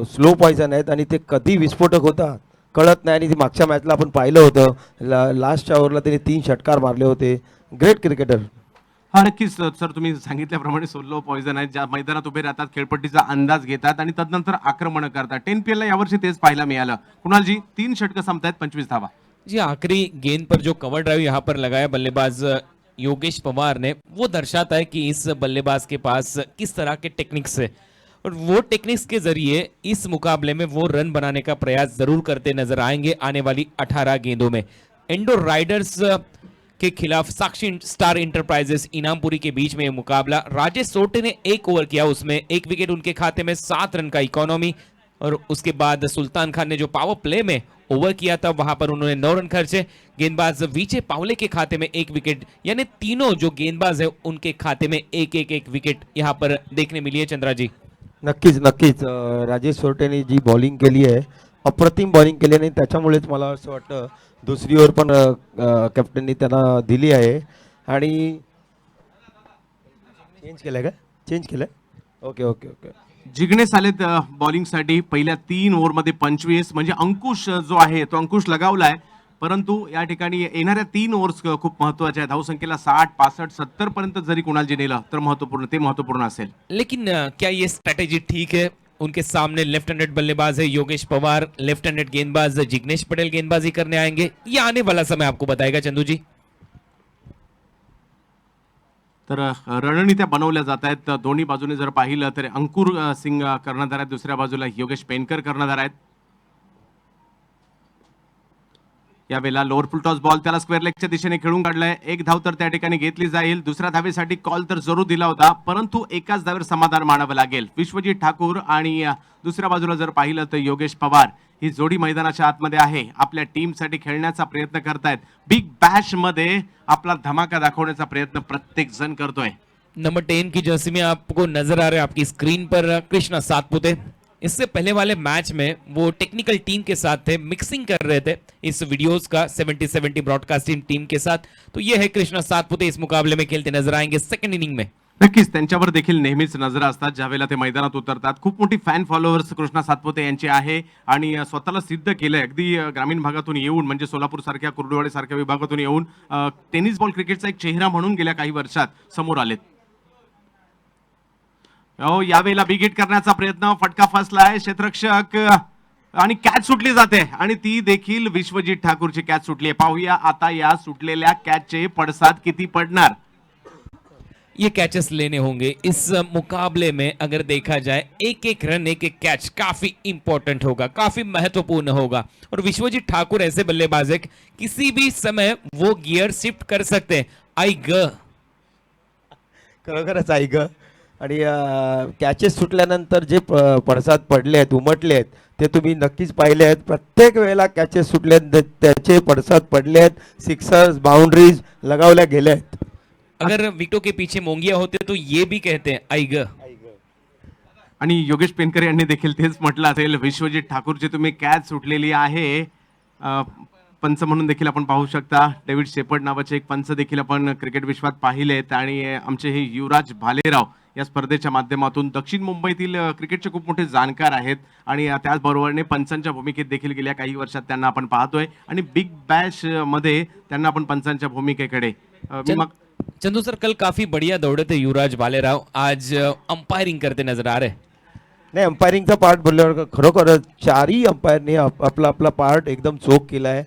स्लो पॉयझन आहेत आणि ते कधी विस्फोटक होता कळत नाही. आणि ते मागच्या मॅचला आपण पाहिलं होतं, लास्टच्या ओव्हरला त्याने 3 षटकार मारले होते. Great cricketer. हा नक्कीच सर, तुम्ही सांगितल्याप्रमाणे सोलो पॉइझन आहेत, ज्या मैदानात उभे राहतात, खेळपट्टीचा अंदाज घेतात आणि तदनंतर आक्रमण करतात. 10 ला यावर्षी तेच पाहायला मिळालं. कुणालजी 3 षटकं संपतायत, 25 धावा. जी आखिरी गेंद पर जो कवर ड्राइव यहाँ पर लगाया बल्लेबाज योगेश पवार ने, वो दर्शाता है कि इस बल्लेबाज के पास किस तरह के टेक्निक्स है और वो टेक्निक्स के जरिए इस मुकाबले में वो रन बनाने का प्रयास जरूर करते नजर आएंगे आने वाली 18 गेंदों में. इंडोर राइडर्स के खिलाफ साक्षी स्टार इंटरप्राइजेस इनामपुरी के बीच में ये मुकाबला. राजेश सोटे ने 1 ओवर किया, उसमें 1 विकेट उनके खाते में, 7 रन का इकोनॉमी. और उसके बाद सुल्तान खान ने जो पावर प्ले में ओवर किया था वहां पर उन्होंने 9 रन खर्चे. गेंदबाज विजय पावले के खाते में 1 विकेट, यानी तीनों जो गेंदबाज है उनके खाते में एक विकेट यहां पर देखने मिली है. चंद्रा जी, नक्कीच नक्कीच राजेश सोरटेने जी बॉलिंग केली आहे, अप्रतिम बॉलिंग केली आणि त्याच्यामुळेच मला असं वाटतं दुसरी ओव्हर पण कॅप्टननी त्यांना दिली आहे. आणि चेंज केलं का? चेंज केलं. Okay okay okay. जिग्नेश आलेत बॉलिंगसाठी. पहिल्या 3 ओव्हरमध्ये 25, म्हणजे अंकुश जो आहे तो अंकुश लगावलाय. परंतु या ठिकाणी येणाऱ्या 3 ओव्हर्स खूप महत्वाच्या आहेत. धावसंख्येला 60, 65, 70 पर्यंत जरी कुणालजी नेलं तर महत्वपूर्ण असेल. लेकिन क्या ये स्ट्रैटेजी ठीक है? उनके सामने लेफ्ट हैंडेड बल्लेबाज है योगेश पवार, लेफ्ट हैंडेड गेंदबाज जिग्नेश पटेल गेंदबाजी करने आएंगे. ये आने वाला समय आपको बताएगा चंदू जी. तर रणनीत्या बनवल्या जात आहेत दोन्ही बाजूने. जर पाहिलं तर अंकुर सिंग कर्णधार आहेत, दुसऱ्या बाजूला योगेश पेनकर कर्णधार आहेत. यावेळेला लोअर फुल टॉस बॉल त्याला स्क्वेअर लेगच्या दिशेने खेळून काढलाय. 1 धाव तर त्या ठिकाणी घेतली जाईल. दुसऱ्या धावेसाठी कॉल तर जरूर दिला होता, परंतु एकाच धावेवर समाधान मानावं लागेल. विश्वजित ठाकूर आणि दुसऱ्या बाजूला जर पाहिलं तर योगेश पवार ही जोडी मैदानाच्या आतमध्ये आहे. आपल्या टीमसाठी खेळण्याचा प्रयत्न करतायत. बिग बॅश मध्ये आपला धमाका दाखवण्याचा प्रयत्न प्रत्येक जण करतोय. नंबर 10 की जर्सी में आपको नजर आ रहे हैं आपकी स्क्रीन पर कृष्णा सातपुते. इससे पहले वाले मैच में वो टेक्निकल टीम के साथ थे, मिक्सिंग कर रहे थे इस वीडियोस का 70-70 ब्रॉडकास्टिंग टीम के साथ. तो ये है कृष्णा सातपुते, इस मुकाबले में खेलते नजर आएंगे सेकंड इनिंग में. नक्कीच त्यांच्यावर देखील नेहमीच नजर असतात ज्यावेळेला ते मैदानात उतरतात. खूप मोठी फॅन फॉलोअर्स कृष्णा सातपुते यांची आहे आणि स्वतःला सिद्ध केलंय. अगदी ग्रामीण भागातून येऊन, म्हणजे सोलापूर सारख्या, कुर्डुवाडी सारख्या विभागातून येऊन टेनिस बॉल क्रिकेटचा एक चेहरा म्हणून गेल्या काही वर्षात समोर आलेत. यावेळेला बिग हिट करण्याचा प्रयत्न, फटका फसलाय. क्षेत्ररक्षक आणि कॅच सुटली जाते आणि ती देखील विश्वजित ठाकूरची कॅच सुटली आहे. पाहूया आता या सुटलेल्या कॅचचे पडसाद किती पडणार. ये कैचेस लेने होंगे इस मुकाबले में. अगर देखा जाए एक रन एक कैच काफी इंपॉर्टेंट होगा, काफी महत्वपूर्ण होगा. और विश्वजीत ठाकुर ऐसे बल्लेबाज है किसी भी समय वो गियर शिफ्ट कर सकते हैं. आई ग, खरोखरच आहे ग. आणि कॅचेस सुटल्यानंतर जे पडसाद पडले आहेत, उमटले आहेत, ते तुम्ही नक्कीच पाहिले आहेत. प्रत्येक वेळेला कॅचेस सुटले आहेत, त्याचे पडसाद पडले आहेत. सिक्सर्स, बाउंड्रीज लगावल्या गेल्या आहेत. अगर विकेटों के पीछे मोंगिया होते तो ये भी कहते हैं आई ग. आणि योगेश पेनकर यांनी देखील तेच म्हटलं असेल. विश्वजित ठाकूरची तुम्ही कॅच सुटलेली आहे. पंच म्हणून देखील आपण पाहू शकता. डेव्हिड शेपर्ड नावाचे एक पंच देखील आपण क्रिकेट विश्वात पाहिलेत. आणि आमचे हे युवराज भालेराव या स्पर्धेच्या माध्यमातून दक्षिण मुंबईतील क्रिकेटचे खूप मोठे जाणकार आहेत. आणि त्याचबरोबरने पंचांच्या भूमिकेत देखील गेल्या काही वर्षात त्यांना आपण पाहतोय. आणि बिग बॅश मध्ये त्यांना आपण पंचांच्या भूमिकेकडे चंदू सर, कल काफी बढ़िया दौड़े थे युवराज भालेराव, आज अंपायरिंग करते नजर आ रहे. नाही, अंपायरिंगचा पार्ट बोलल्यावर खरोखरच 4ही अंपायरने आपला पार्ट एकदम चोख केला आहे.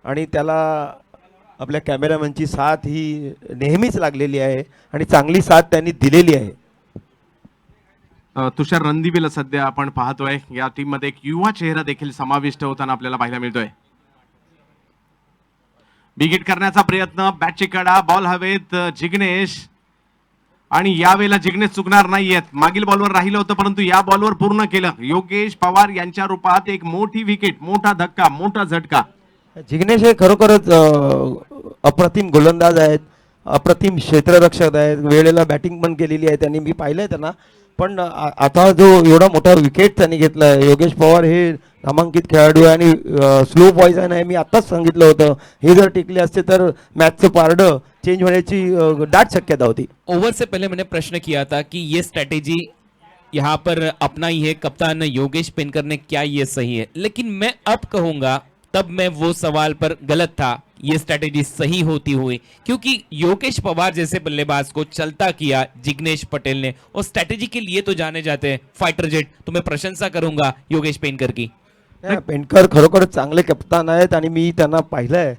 आणि त्याला आपल्या कॅमेरामॅनची साथ ही नेहमीच लागलेली आहे आणि चांगली साथ त्यांनी दिलेली आहे. तुषार रणदिवेला सध्या आपण पाहतोय या टीम मध्ये एक युवा चेहरा देखील समाविष्ट होताना आपल्याला पाहायला मिळतोय. बिगिट करण्याचा प्रयत्न, बॅटची कडा, बॉल हवेत, जिग्नेश, आणि यावेळेला जिग्नेश चुकणार नाहीयेत. मागील बॉलवर राहिलं होतं परंतु या बॉलवर पूर्ण केलं. योगेश पवार यांच्या रूपात एक मोठी विकेट, मोठा धक्का, मोठा झटका. जिग्नेश हे खरोखरच अप्रतिम गोलंदाज आहेत, अप्रतिम क्षेत्ररक्षक आहेत, वेळेला बॅटिंग पण केलेली आहे त्यांनी, मी पाहिलंय त्यांना. पण आता जो एवढा मोठा विकेट त्यांनी घेतला आहे, योगेश पवार हे नामांकित खेळाडू आहे आणि स्लो पॉइझन आहे. मी आत्ताच सांगितलं होतं, हे जर टिकले असते तर मॅचचं पारडं चेंज होण्याची दाट शक्यता होती. ओवर से पहले मैंने प्रश्न किया था कि ये स्ट्रैटेजी यहाँ पर अपनाई है कप्तान योगेश पेनकर ने, क्या ये सही है? लेकिन मैं अब कहूंगा, तब मैं वो सवाल पर गलत था, ये स्ट्रैटेजी सही होती हुई, क्योंकि योगेश पवार जैसे बल्लेबाज को चलता किया जिग्नेश पटेल ने, और स्ट्रैटेजी के लिए तो जाने जाते हैं फाइटर जेट. तो मैं प्रशंसा करूंगा योगेश पेनकर की. पेनकर खरोखरच चांगले कप्तान आहेत आणि मी त्यांना पाहिलंय.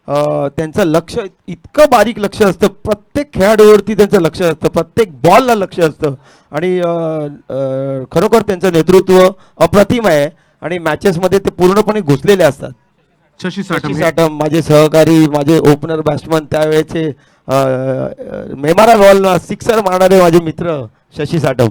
त्यांचं लक्ष इतकं बारीक लक्ष असतं, प्रत्येक खेळाडूवरती त्यांचं लक्ष असतं, प्रत्येक बॉलला लक्ष असतं आणि खरोखर त्यांचं नेतृत्व अप्रतिम आहे आणि मॅचेसमध्ये ते पूर्णपणे घुसलेले असतात. शशी शशी साठम साठम माझे सहकारी, माझे ओपनर बॅट्समन त्यावेळेचे मेमारा बॉल सिक्सर मारणारे माझे मित्र शशी साठम.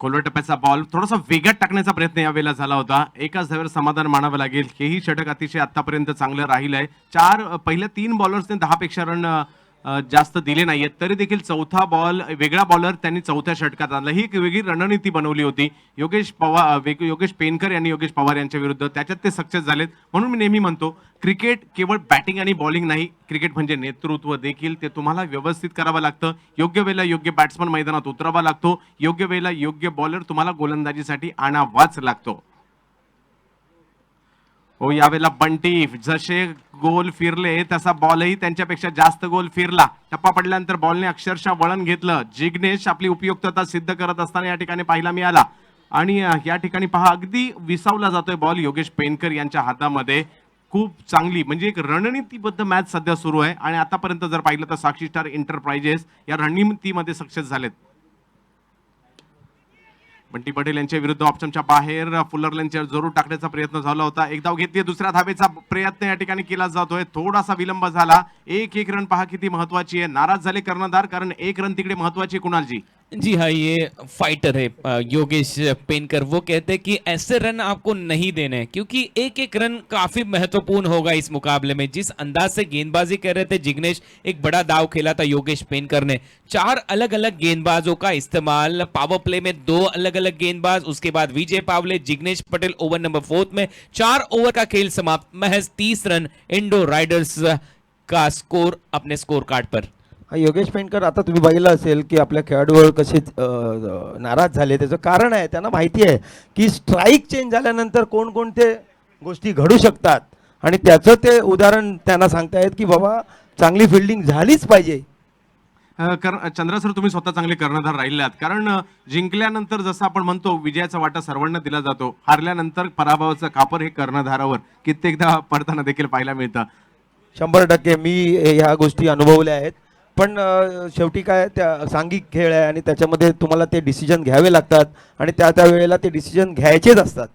खोलवर टप्प्याचा बॉल थोडासा वेगात टाकण्याचा प्रयत्न यावेळेला झाला होता. एकाच धावेवर समाधान मानावं लागेल. हेही षटक अतिशय आतापर्यंत चांगलं राहिलंय. पहिल्या 3 बॉलर्सने 10 पेक्षा रन जास्त दिले नाहीयेत, तरी देखील चौथा बॉल वेगळा बॉलर त्यांनी चौथ्या षटकात आणला. ही एक वेगळी रणनीती बनवली होती योगेश पेनकर यांनी योगेश पवार यांच्या विरुद्ध. त्याच्यात ते सक्सेस झालेत. म्हणून मी नेहमी म्हणतो, क्रिकेट केवळ बॅटिंग आणि बॉलिंग नाही, क्रिकेट म्हणजे नेतृत्व देखील. ते तुम्हाला व्यवस्थित करावं लागतं. योग्य वेळेला योग्य बॅट्समन मैदानात उतरावा लागतो. योग्य वेळेला योग्य बॉलर तुम्हाला गोलंदाजीसाठी आणावाच लागतो. हो, यावेळेला बंटी जसे गोल फिरले तसा बॉलही त्यांच्यापेक्षा जास्त गोल फिरला. टप्पा पडल्यानंतर बॉलने अक्षरशः वळण घेतलं. जिग्नेश आपली उपयुक्तता सिद्ध करत असताना या ठिकाणी पाहायला मिळाला. आणि या ठिकाणी पहा, अगदी विसावला जातोय बॉल योगेश पेनकर यांच्या हातामध्ये. खूप चांगली म्हणजे एक रणनीतीबद्ध मॅच सध्या सुरू आहे आणि आतापर्यंत जर पाहिलं तर साक्षी स्टार एंटरप्राइजेस या रणनीतीमध्ये सक्सेस झालेत. बंटी पटेल यांच्या विरुद्ध ऑप्शनच्या बाहेर फुलर लेनच्या जरूर टाकण्याचा प्रयत्न झाला होता. एक धाव घेतली, दुसऱ्या धावेचा प्रयत्न या ठिकाणी केला जातोय. थोडासा विलंब झाला. एक रन पहा किती महत्वाची आहे. नाराज झाले कर्णधार, कारण 1 रन तिकडे महत्वाची. कुणालजी जी हाँ, ये फाइटर है योगेश पेनकर. वो कहते हैं कि ऐसे रन आपको नहीं देने, क्योंकि एक एक रन काफी महत्वपूर्ण होगा इस मुकाबले में. जिस अंदाज से गेंदबाजी कर रहे थे जिग्नेश, एक बड़ा दाव खेला था योगेश पेनकर ने. 4 अलग अलग गेंदबाजों का इस्तेमाल, पावर प्ले में 2 अलग अलग गेंदबाज, उसके बाद विजय पावले, जिग्नेश पटेल ओवर नंबर 4 में. 4 ओवर का खेल समाप्त, महज 30 रन इंडो राइडर्स का स्कोर अपने स्कोर कार्ड पर. योगेश पेनकर, आता तुम्ही बघितलं असेल की आपल्या खेळाडूवर कसे नाराज झाले. त्याचं कारण आहे, त्यांना माहिती आहे की स्ट्राईक चेंज झाल्यानंतर कोणकोणते गोष्टी घडू शकतात आणि त्याचं ते उदाहरण त्यांना सांगतायत की बाबा चांगली फिल्डिंग झालीच पाहिजे. चंद्रा सर, तुम्ही स्वतः चांगले कर्णधार राहिलात, कारण जिंकल्यानंतर जसं आपण म्हणतो विजयाचा वाटा सर्वांना दिला जातो, हारल्यानंतर पराभवाचं कापर हे कर्णधारावर कित्येकदा पडताना देखील पाहायला मिळतं. 100% मी ह्या गोष्टी अनुभवल्या आहेत. पण शेवटी काय, त्या सांघिक खेळ आहे आणि त्याच्यामध्ये तुम्हाला ते डिसिजन घ्यावे लागतात आणि त्या वेळेला ते डिसिजन घ्यायचेच असतात.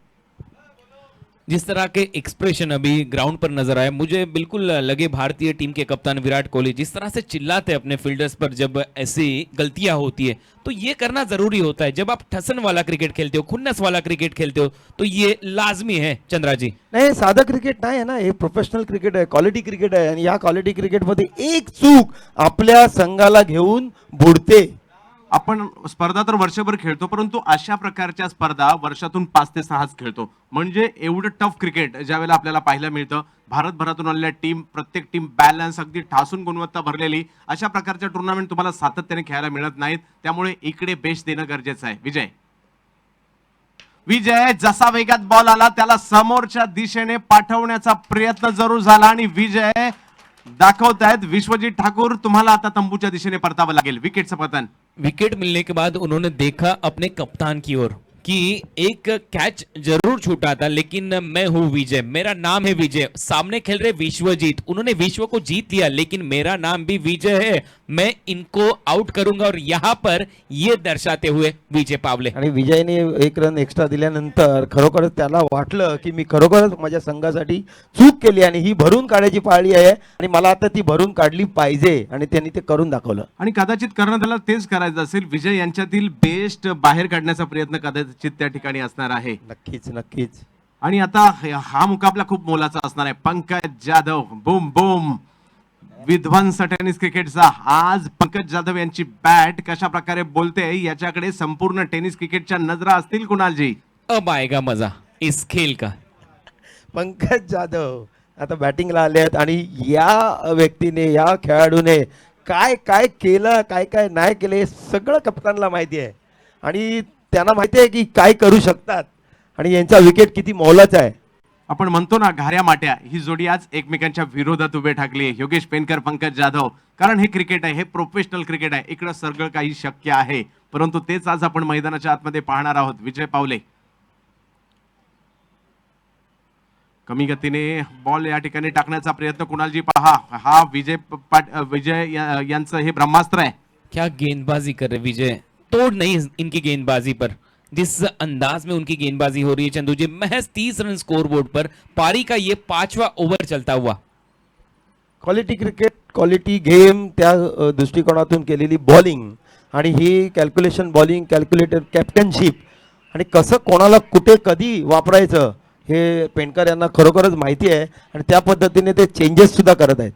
जिस तरह के एक्सप्रेशन अभी ग्राउंड पर नजर आए, मुझे बिल्कुल लगे भारतीय टीम के कप्तान विराट कोहली जिस तरह से चिल्लाते हैं अपने फील्डर्स पर जब ऐसी गलतियां होती है, तो ये करना जरूरी होता है. जब आप ठसन वाला क्रिकेट खेलते हो, खुन्नस वाला क्रिकेट खेलते हो, तो ये लाजमी है. चंद्रा जी, नाही, साधं क्रिकेट नाही आहे ना, हे प्रोफेशनल क्रिकेट आहे, क्वालिटी क्रिकेट आहे आणि या क्वालिटी क्रिकेटमध्ये एक चूक आपल्या संघाला घेऊन बुडते. आपण स्पर्धा तर वर्षभर खेळतो, परंतु अशा प्रकारच्या स्पर्धा वर्षातून 5 ते 6च खेळतो. म्हणजे एवढं टफ क्रिकेट ज्यावेळेला आपल्याला पाहायला मिळतं. भारतभरातून आलेल्या टीम, प्रत्येक टीम बॅलन्स, अगदी ठासून गुणवत्ता भरलेली, अशा प्रकारच्या टुर्नामेंट तुम्हाला सातत्याने खेळायला मिळत नाहीत. त्यामुळे इकडे बेस्ट देणं गरजेचं आहे. विजय जसा वेगात बॉल आला त्याला समोरच्या दिशेने पाठवण्याचा प्रयत्न जरूर झाला आणि विजय दाखवतायत विश्वजीत ठाकूर, तुम्हाला आता तंबूच्या दिशेने परतावं लागेल. विकेटचं पतन. विकेट मिलने के बाद उन्होंने देखा अपने कप्तान की ओर, कि एक कैच जरूर छूटा था, लेकिन मैं हूं विजय, मेरा नाम है विजय। सामने खेल रहे विश्वजीत, उन्होंने विश्व को जीत लिया, लेकिन मेरा नाम भी विजय है, मैं इनको आउट करूंगा। और यहाँ पर ये दर्शाते हुए विजय पावले। आणि विजयने 1 रन एक्स्ट्रा दिल्यानंतर खरोखरच त्याला वाटलं की मी खरोखरच माझ्या संघासाठी चूक केली आणि ही भरून काढायची पाळी आहे आणि मला आता ती भरून काढली पाहिजे आणि त्यांनी ते करून दाखवलं. आणि कदाचित कर्णधाराला तेच करायचं असेल. विजय यांच्यातील बेस्ट बाहेर काढण्याचा प्रयत्न कदाचित त्या ठिकाणी असणार आहे. नक्कीच नक्कीच. आणि आता हा मुकाबला खूप मोलाचा असणार आहे. पंकज जाधव, बूम बूम, विध्वंस टेनिस क्रिकेटचा. आज पंकज जाधव यांची बॅट कशा प्रकारे बोलते याच्याकडे संपूर्ण टेनिस क्रिकेटच्या नजरा असतील कुणालजी. अब आएगा मजा इस खेल का. पंकज जाधव आता बॅटिंगला आले आहेत आणि या व्यक्तीने या खेळाडूने काय काय केलं काय काय नाही केलं हे सगळं कप्तानला माहिती आहे आणि त्यांना माहिती आहे की काय करू शकतात आणि यांचा विकेट किती मोलाचा आहे. आपण म्हणतो ना घाऱ्या माट्या, ही जोडी आज एकमेकांच्या विरोधात उभे ठाकली. योगेश पेनकर, पंकज जाधव. कारण हे क्रिकेट आहे, हे प्रोफेशनल क्रिकेट आहे. इकडं सगळं काही शक्य आहे, परंतु तेच आज आपण मैदानाच्या आतमध्ये पाहणार आहोत. विजय पावले कमी गतीने बॉल या ठिकाणी टाकण्याचा प्रयत्न. कुणालजी पहा, हा विजय यांचं हे ब्रह्मास्त्र आहे. क्या गेंदबाजी कर रहे विजय, तोड़ नहीं इनकी गेंदबाजी पर, जिस अंदाज में उनकी गेंदबाजी हो रही है चंदू जी। महज 30 रन स्कोर बोर्ड पर, पारी का ये 5वां ओवर चलता हुआ। क्वालिटी क्रिकेट, क्वालिटी गेम, त्या दृष्टिकोनातून केलेली बॉलिंग आणि ही कॅल्क्युलेशन बॉलिंग, कॅल्क्युलेटेड कॅप्टनशिप आणि कसं कोणाला कुठे कधी वापरायचं हे पेंडकर यांना खरोखरच माहिती आहे आणि त्या पद्धतीने ते चेंजेस सुद्धा करत आहेत.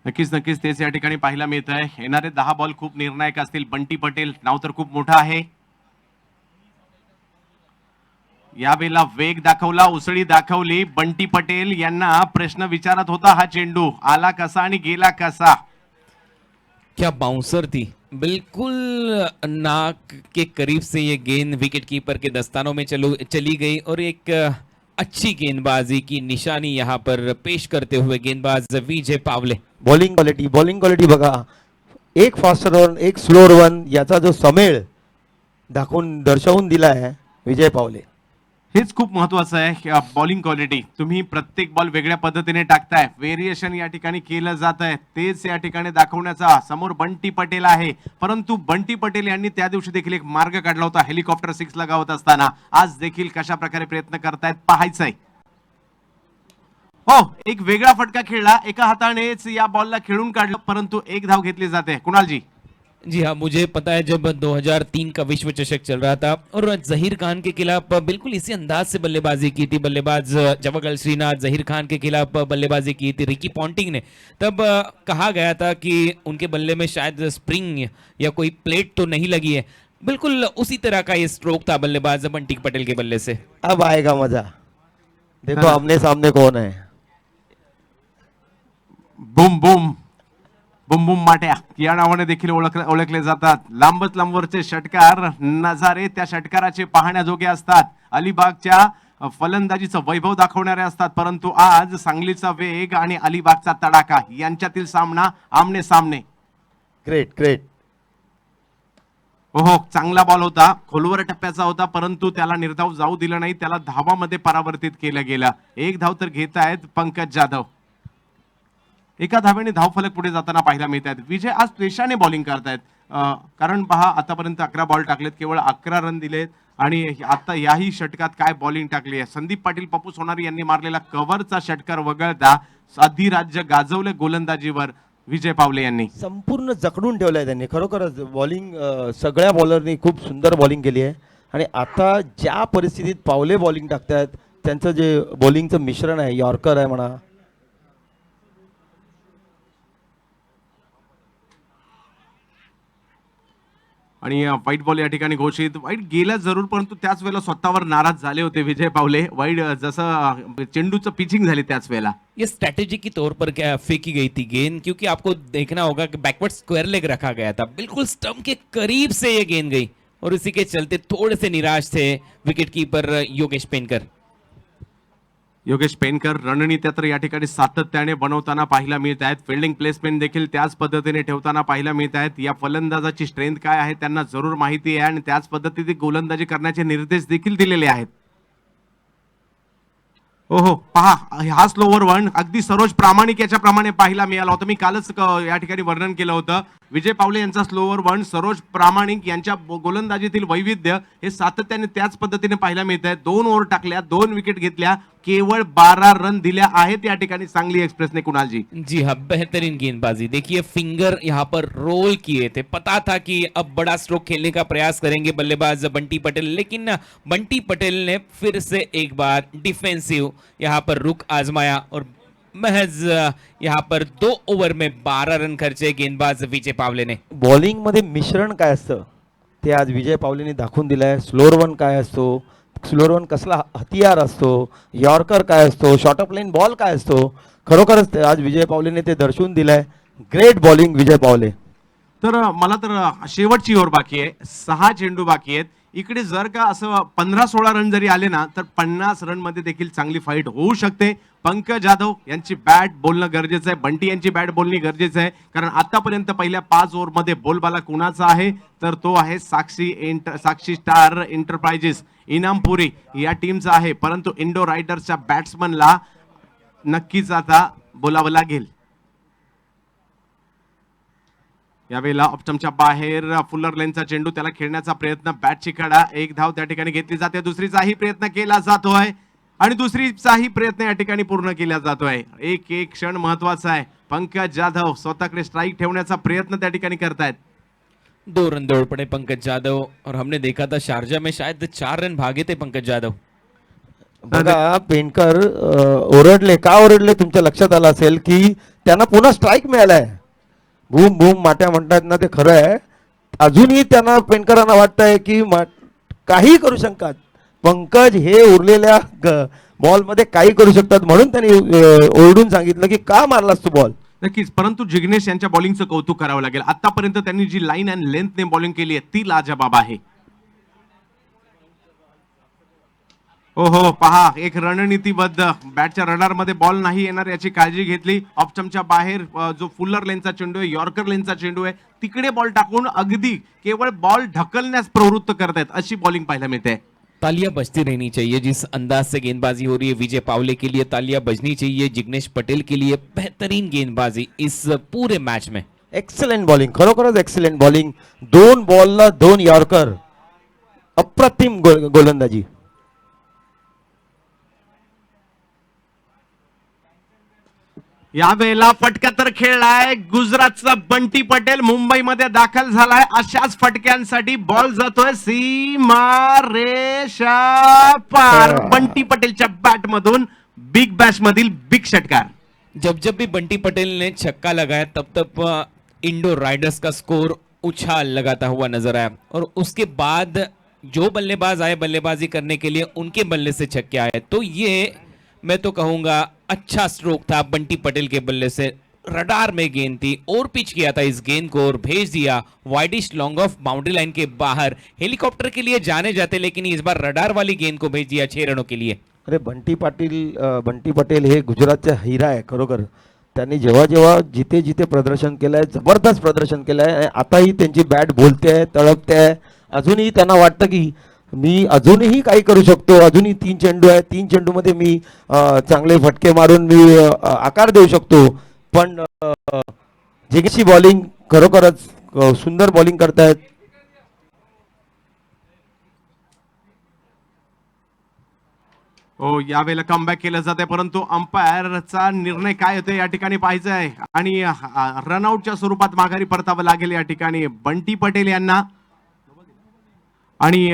नक्कीच नक्कीच तेच या ठिकाणी पाहायला मिळत आहे. येणारे 10 बॉल खूप निर्णायक असतील. बंटी पटेल नाव तर खूप मोठं आहे. यावेळेला वेग दाखवला, उसळी दाखवली. बंटी पटेल यांना प्रश्न विचारत होता हा चेंडू आला कसा आणि गेला कसा. क्या बाउंसर थी, बिल्कुल नाक के करीब से ये गेंद विकेट कीपर के दस्तानों में चली गई और एक अच्छी गेंदबाजी की निशानी यहाँ पर पेश करते हुए गेंदबाज विजय पावले। बॉलिंग क्वालिटी बघा, एक फास्ट रन एक स्लो रन याचा जो समेळ दर्शवून दिला आहे विजय पावले. हेच खूप महत्वाचं आहे. बॉलिंग क्वालिटी, तुम्ही प्रत्येक बॉल वेगळ्या पद्धतीने टाकताय, व्हेरिएशन या ठिकाणी केलं जात आहे, तेच या ठिकाणी दाखवण्याचा समोर बंटी पटेल आहे. परंतु बंटी पटेल यांनी त्या दिवशी देखील एक मार्ग काढला होता हेलिकॉप्टर 6 लगावत असताना. आज देखील कशा प्रकारे प्रयत्न करतायत पाहायचंय. हो, एक वेगळा फटका खेळला, एका हातानेच या बॉलला खेळून काढलं, परंतु एक धाव घेतली जाते. कुणालजी. जी हाँ, मुझे पता है जब 2003 का विश्व चषक चल रहा था और जहीर खान के खिलाफ बिल्कुल इसी अंदाज से बल्लेबाजी की थी बल्लेबाज जवागल श्रीनाथ, जहीर खान के खिलाफ बल्लेबाजी की थी रिकी पॉन्टिंग ने, तब कहा गया था कि उनके बल्ले में शायद स्प्रिंग या कोई प्लेट तो नहीं लगी है। बिल्कुल उसी तरह का ये स्ट्रोक था बल्लेबाज बंटी पटेल के बल्ले से। अब आएगा मजा, देखो आमने सामने कौन है. बूम बूम बुम बुम माट्या या नावाने देखील ओळखले जातात. लांबच लांबवरचे षटकार नजारे त्या षटकाराचे पाहण्याजोगे असतात. अलिबागच्या फलंदाजीचं वैभव दाखवणारे असतात, परंतु आज सांगलीचा वेग आणि अलिबागचा तडाखा यांच्यातील सामना आमने सामने. ग्रेट. हो, चांगला बॉल होता, खोलवर टप्प्याचा होता, परंतु त्याला निर्धाव जाऊ दिलं नाही, त्याला धावामध्ये परावर्तित केलं गेलं. एक धाव तर घेत आहेत पंकज जाधव. एका धावेने धावफलक पुढे जाताना पाहायला मिळत आहेत. विजय आज पेशाने बॉलिंग करतायत, कारण पहा आतापर्यंत 11 बॉल टाकलेत, केवळ 11 रन दिलेत आणि आता याही षटकात काय बॉलिंग टाकली आहे. संदीप पाटील, पप्पू सोनारी यांनी मारलेला कव्हरचा षटकार वगळता अधिराज्य गाजवले गोलंदाजीवर विजय पावले यांनी. संपूर्ण जखडून ठेवलंय त्यांनी खरोखरच. बॉलिंग सगळ्या बॉलरनी खूप सुंदर बॉलिंग केली आहे आणि आता ज्या परिस्थितीत पावले बॉलिंग टाकतायत त्यांचं जे बॉलिंगचं मिश्रण आहे, यॉर्कर आहे म्हणा, आणि व्हाईट बॉल या ठिकाणी घोषित. व्हाईट गेला जरूर, परंतु त्याच वेळेला स्वतःवर नाराज झाले होते विजय पावले. व्हाईट जसं चेंडूचं पिचिंग झाली त्याच वेळेला. ये स्ट्रैटेजी के तौर पर क्या फेंकी गई थी गेंद, क्योंकि आपको देखना होगा कि बैकवर्ड स्क्वायर लेग रखा गया था, बिल्कुल स्टंप के करीब से ये गेंद गई और इसी के चलते थोड़े से निराश थे विकेट कीपर योगेश पेनकर. योगेश पेनकर रणनीत्या तर या ठिकाणी सातत्याने बनवताना पाहायला मिळत आहेत. फिल्डिंग प्लेसमेंट देखील त्याच पद्धतीने ठेवताना पाहायला मिळत आहेत. या फलंदाजाची स्ट्रेंथ काय आहे त्यांना जरूर माहिती आहे आणि त्याच पद्धतीने गोलंदाजी करण्याचे निर्देश देखील दिलेले आहेत. ओहो पहा, हा स्लोवर वन अगदी सरोज प्रामाणिक याच्याप्रमाणे पाहायला मिळाला होता. मी कालच या ठिकाणी वर्णन केलं होतं. विजय पावले यांचा स्लोवर वन, सरोज प्रामाणिक यांच्या गोलंदाजीतील वैविध्य हे सातत्याने त्याच पद्धतीने पाहायला मिळत आहे. 2 ओव्हर टाकल्या, 2 विकेट घेतल्या, केवळ 12 रन दिल्या आहेत या ठिकाणी सांगली एक्सप्रेसने. कुणालजी जी हाँ, बेहतरीन गेंदबाजी. देखिए फिंगर यहाँ पर रोल किए थे, पता था कि अब बड़ा स्ट्रोक खेलने का प्रयास करेंगे बल्लेबाज बंटी पटेल, लेकिन बंटी पटेल ने फिर से एक बार डिफेंसिव यहाँ पर रुख आजमाया और महज यहाँ पर 2 ओव्हर में 12 रन खर्चे गेंदबाज विजय पावले ने. बॉलिंगमध्ये मिश्रण काय असतं ते आज विजय पावलेने दाखवून दिलं आहे. स्लोअर वन काय असतो, स्लोअर वन कसला हतियार असतो, यॉर्कर काय असतो, शॉर्ट ऑफ लाईन बॉल काय असतो, खरोखरच आज विजय पावलेने ते दर्शवून दिलं आहे. ग्रेट बॉलिंग विजय पावले. तर मला तर शेवटची ओव्हर बाकी आहे, 6 चेंडू बाकी आहेत. इकडे जर का असं 15-16 रन जरी आले ना तर 50 रन मध्ये देखील चांगली फाईट होऊ शकते. पंकज जाधव यांची बॅट बोलणं गरजेचं आहे, बंटी यांची बॅट बोलणी गरजेचं आहे, कारण आतापर्यंत पहिल्या 5 ओव्हर मध्ये बोलबाला कुणाचा आहे तर तो आहे साक्षी स्टार एंटरप्राइजेस इनामपुरी या टीमचा आहे. परंतु इंडो रायडर्सच्या बॅट्समनला नक्कीच आता बोलावं लागेल. यावेळेला ऑप्टमच्या बाहेर फुलर लेनचा चेंडू, त्याला खेळण्याचा प्रयत्न, बॅटची कडा, 1 धाव त्या ठिकाणी घेतली जाते. दुसरीचाही प्रयत्न केला जातोय आणि दुसरीचाही प्रयत्न या ठिकाणी पूर्ण केला जातोय. एक क्षण महत्वाचा आहे. पंकज जाधव स्वतःकडे स्ट्राइक ठेवण्याचा प्रयत्न त्या ठिकाणी करतायत. 2 रन दौड़ पड़े पंकज यादव और हमने देखा था शारजा में शायद 4 रन भागे थे पंकज यादव. बघा पेनकर ओरडले, का ओरडले तुमच्या लक्षात आलं असेल की त्यांना पुन्हा स्ट्राईक मिळालाय. बूम बूम माट्या म्हणतात ना, ते खरं आहे. अजूनही त्यांना पेनकरांना वाटतंय की काही करू शकतात. पंकज हे उरलेल्या बॉलमध्ये काही करू शकतात, म्हणून त्यांनी ओरडून सांगितलं की का मारलास तू बॉल. नक्कीच, परंतु जिग्नेश यांच्या बॉलिंगचं कौतुक करावं लागेल. आतापर्यंत त्यांनी जी लाईन अँड लेंथने बॉलिंग केली आहे ती लाजबाब आहे. ओहो पहा, एक रणनीतीबद्ध बॅटच्या रडार मध्ये बॉल नाही येणार याची काळजी घेतली. ऑप्शनच्या बाहेर जो फुलर लेनचा चेंडू आहे, यॉर्कर लेनचा चेंडू आहे, तिकडे बॉल टाकून अगदी केवळ बॉल ढकलण्यास प्रवृत्त करतायत अशी बॉलिंग पाहायला मिळते. तालियां बजती रहनी चाहिए. जिस अंदाज से गेंदबाजी हो रही है विजय पावले के लिए तालियां बजनी चाहिए. जिग्नेश पटेल के लिए बेहतरीन गेंदबाजी इस पूरे मैच में. एक्सलेंट बॉलिंग, खरोखरच एक्सलेंट बॉलिंग. 2 बॉलला 2 यॉर्कर, अप्रतिम गोलंदाजी. यावेळेला फटका तर खेळलाय गुजरातचा बंटी पटेल, मुंबईमध्ये दाखल झालाय. अशाच फटक्यांसाठी बॉल जातोय सीमा रेषा पार. बंटी पटेलच्या बॅट मधून बिग बॅश मधील बिग षटकार. जब भी बंटी पटेल ने छक्का लगाया तब इंडो राइडर्स का स्कोर उछाल लगाता हुआ नजर आया और उसके बाद जो बल्लेबाज आए बल्लेबाजी करने के लिए उनके बल्ले से छक्के आए. तो ये मैं तो कहूंगा अच्छा स्ट्रोक था बंटी पटेल के बल्ले से. रडार में गेंद थी और पिच किया था इस गेंद को और भेज दिया widish long off boundary line के बाहर. हेलीकॉप्टर के लिए जाने जाते लेकिन इस बार रडार वाली गेंद को भेज दिया 6 रनों के लिए. अरे बंटी पटेल हे गुजरातचा हिरा आहे खरोखर. त्यांनी जेव्हा जेव्हा जिथे प्रदर्शन केलं आहे, जबरदस्त प्रदर्शन केलं आहे. आताही त्यांची बॅट बोलते आहे, तळपते आहे. अजूनही त्यांना वाटतं की मी अजूनही काही करू शकतो. अजूनही 3 चेंडू आहे, 3 चेंडूमध्ये मी चांगले फटके मारून मी आकार देऊ शकतो. पण जिग्नेशची बॉलिंग खरोखरच सुंदर बॉलिंग करतायत. हो, यावेळेला कमबॅक केलं जाते, परंतु अंपायरचा निर्णय काय होतो या ठिकाणी पाहायचं आहे आणि रनआउटच्या स्वरूपात माघारी परतावं लागेल या ठिकाणी बंटी पटेल यांना. आणि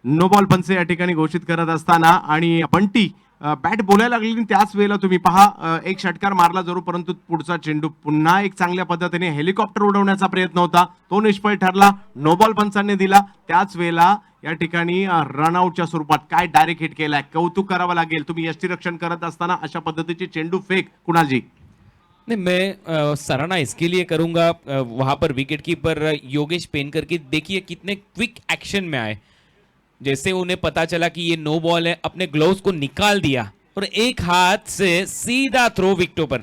नो बॉल पंच या ठिकाणी घोषित करत असताना आणि बंटी बॅट बोलायला लागली त्याच वेळेला तुम्ही पहा एक षटकार मारला जरूर, परंतु पुढचा चेंडू पुन्हा एक चांगल्या पद्धतीने हेलिकॉप्टर उडवण्याचा प्रयत्न होता, तो निष्फळ ठरला. नो बॉल पंचांनी दिला. त्याच वेळेला या ठिकाणी रनआउटच्या स्वरूपात काय डायरेक्ट हिट केलाय, कौतुक करावं लागेल. तुम्ही यष्टिरक्षण करत असताना अशा पद्धतीचे चेंडू फेक. कुणालजी? नहीं, मैं सराहना इसके लिए करूंगा वहां पर विकेट कीपर योगेश पेनकर की. देखिए कितने क्विक एक्शन में आए. जैसे उन्हें पता चला कि ये नो बॉल है, अपने ग्लव्स को निकाल दिया और एक हाथ से सीधा थ्रो विकेटों पर।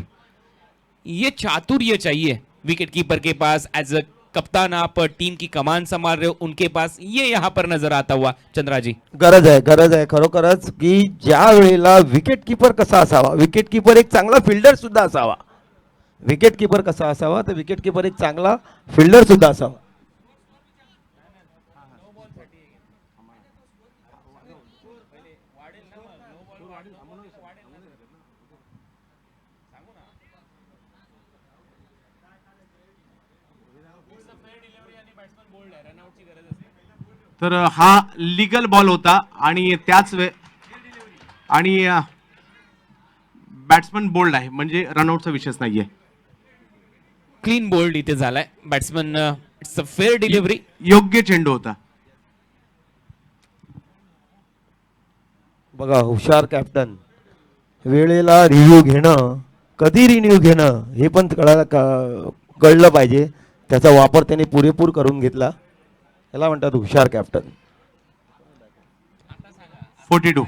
ये चातुर्य चाहिए wicket keeper K pass. As a कप्तान आप टीम की कमान संभाल रहे हो, उनके पास ये यहाँ पर नजर आता हुआ। चंद्रा जी, गरज आहे खरोखरच की ज्या वेळेला विकेट किपर कसा असावा, विकेट किपर एक चांगला फिल्डर सुद्धा असावा, विकेट किपर कसा असावा तर विकेट किपर एक चांगला फिल्डर सुद्धा असावा. तर हा लीगल बॉल होता आणि त्याच आणि बॅट्समन बोल्ड आहे, म्हणजे रनआउटचा विषयच नाहीये. क्लीन बोल्ड इथे झालाय batsman. It's a fair delivery. योग्य चेंडू होता. बघा हुशार कॅप्टन, वेळेला रिव्ह्यू घेणं, कधी रिव्ह्यू घेणं हे पण कळलं पाहिजे. त्याचा वापर त्याने पुरेपूर करून घेतला. याला म्हणतात हुशार कॅप्टन. 42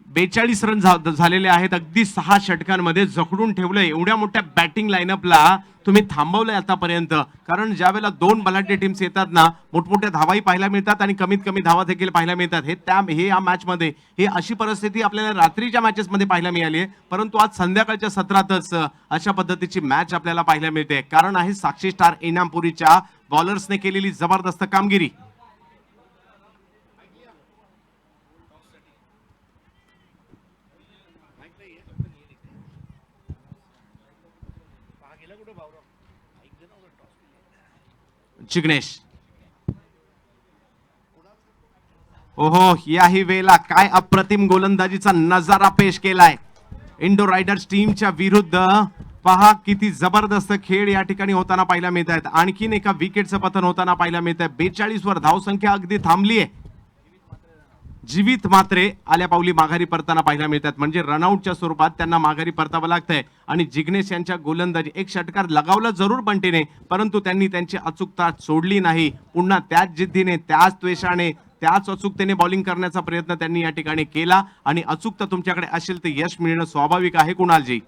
42 रन झालेले आहेत. अगदी 6 षटकांमध्ये जखडून ठेवलंय. एवढ्या मोठ्या बॅटिंग लाईनअपला तुम्ही थांबवलंय आतापर्यंत, कारण ज्या वेळेला 2 बलाढ्य टीम्स येतात ना, मोठमोठ्या धावाही पाहायला मिळतात आणि कमीत कमी धावा देखील पाहायला मिळतात. हे या मॅच मध्ये ही अशी परिस्थिती आपल्याला रात्रीच्या मॅचेस मध्ये पाहायला मिळाली आहे, परंतु आज संध्याकाळच्या सत्रातच अशा पद्धतीची मॅच आपल्याला पाहायला मिळते. कारण आहे साक्षी स्टार इनामपुरीच्या बॉलर्सने केलेली जबरदस्त कामगिरी. जिग्नेश, ओहो, याही वेळेला काय अप्रतिम गोलंदाजीचा नजारा पेश केलाय इंडो रायडर्स टीमच्या विरुद्ध. पहा किती जबरदस्त खेळ या ठिकाणी होताना पाहायला मिळत आहेत. आणखीन एका विकेटचं पतन होताना पाहायला मिळत आहे. 42 वर धावसंख्या अगदी थांबली आहे. जीवित मात्रे आल्या पावली माघारी परताना पाहायला मिळतात, म्हणजे रनआउटच्या स्वरूपात त्यांना माघारी परतावं लागतंय. आणि जिग्नेश यांच्या गोलंदाजी, एक षटकार लगावला जरूर बंटीने, परंतु त्यांनी त्यांची अचूकता सोडली नाही. पुन्हा त्याच जिद्दीने, त्याच त्वेषाने, त्याच अचूकतेने बॉलिंग करण्याचा प्रयत्न त्यांनी या ठिकाणी केला. आणि अचूकता तुमच्याकडे असेल तर यश मिळणं स्वाभाविक आहे. कुणालजी,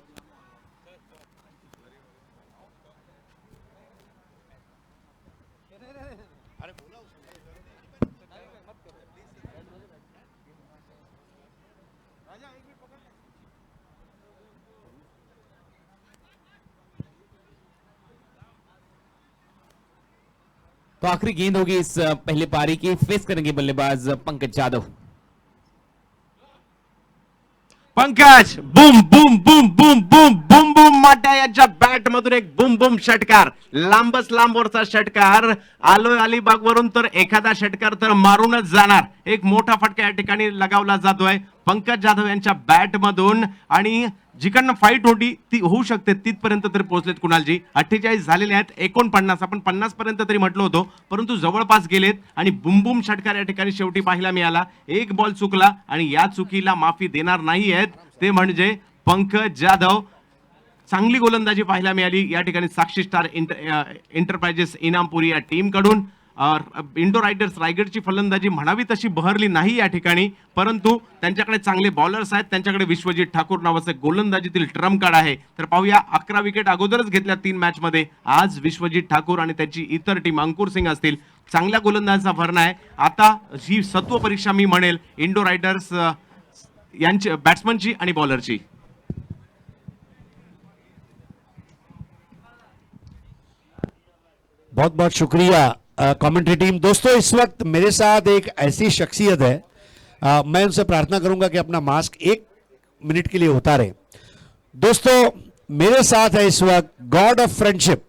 तो आखिरी गेंद होगी इस पहली पारी की. फेस करेंगे बल्लेबाज Pankaj Yadav. Pankaj, boom boom boom boom boom boom boom, माट्या यांच्या बॅट मधून एक बूम बूम षटकार, लांबच लांबवरचा षटकार. आलोय अलिबाग वरून तर एखादा षटकार तर मारूनच जाणार. एक मोठा फटका या ठिकाणी लगावला जातोय पंकज जाधव यांच्या बॅट मधून. आणि जिकडनं फाईट होती ती होऊ शकते तिथपर्यंत तरी पोहोचलेत कुणालजी. 48 झालेले आहेत. 49, आपण 50 पर्यंत तरी म्हटलो होतो, परंतु जवळपास गेलेत. आणि बुमबुम षटकार या ठिकाणी शेवटी पाहायला मिळाला. एक बॉल चुकला आणि या चुकीला माफी देणार नाही आहेत, ते म्हणजे पंकज जाधव. चांगली गोलंदाजी पाहायला मिळाली या ठिकाणी साक्षी स्टार एंटरप्राइजेस इनामपुरी या टीम कडून. इंडो रायडर्स रायगडची फलंदाजी म्हणावी तशी बहरली नाही या ठिकाणी, परंतु त्यांच्याकडे चांगले बॉलर्स आहेत. त्यांच्याकडे विश्वजित ठाकूर नावाचे गोलंदाजीतील ट्रम्प कार्ड आहे. तर पाहूया, 11 विकेट अगोदरच घेतल्या 3 मॅच मध्ये. आज विश्वजित ठाकूर आणि त्याची इतर टीम, अंकुर सिंग असतील, चांगल्या गोलंदाजाचा भरणा आहे. आता ही सत्व परीक्षा मी म्हणेल इंडो रायडर्स यांची, बॅट्समनची आणि बॉलरची. बहुत बहुत शुक्रिया कमेंट्री टीम. दोस्तों, इस वक्त मेरे साथ एक ऐसी शख्सियत है, मैं उनसे प्रार्थना करूंगा कि अपना मास्क 1 मिनट के लिए उतारें. दोस्तों, मेरे साथ है इस वक्त गॉड ऑफ फ्रेंडशिप.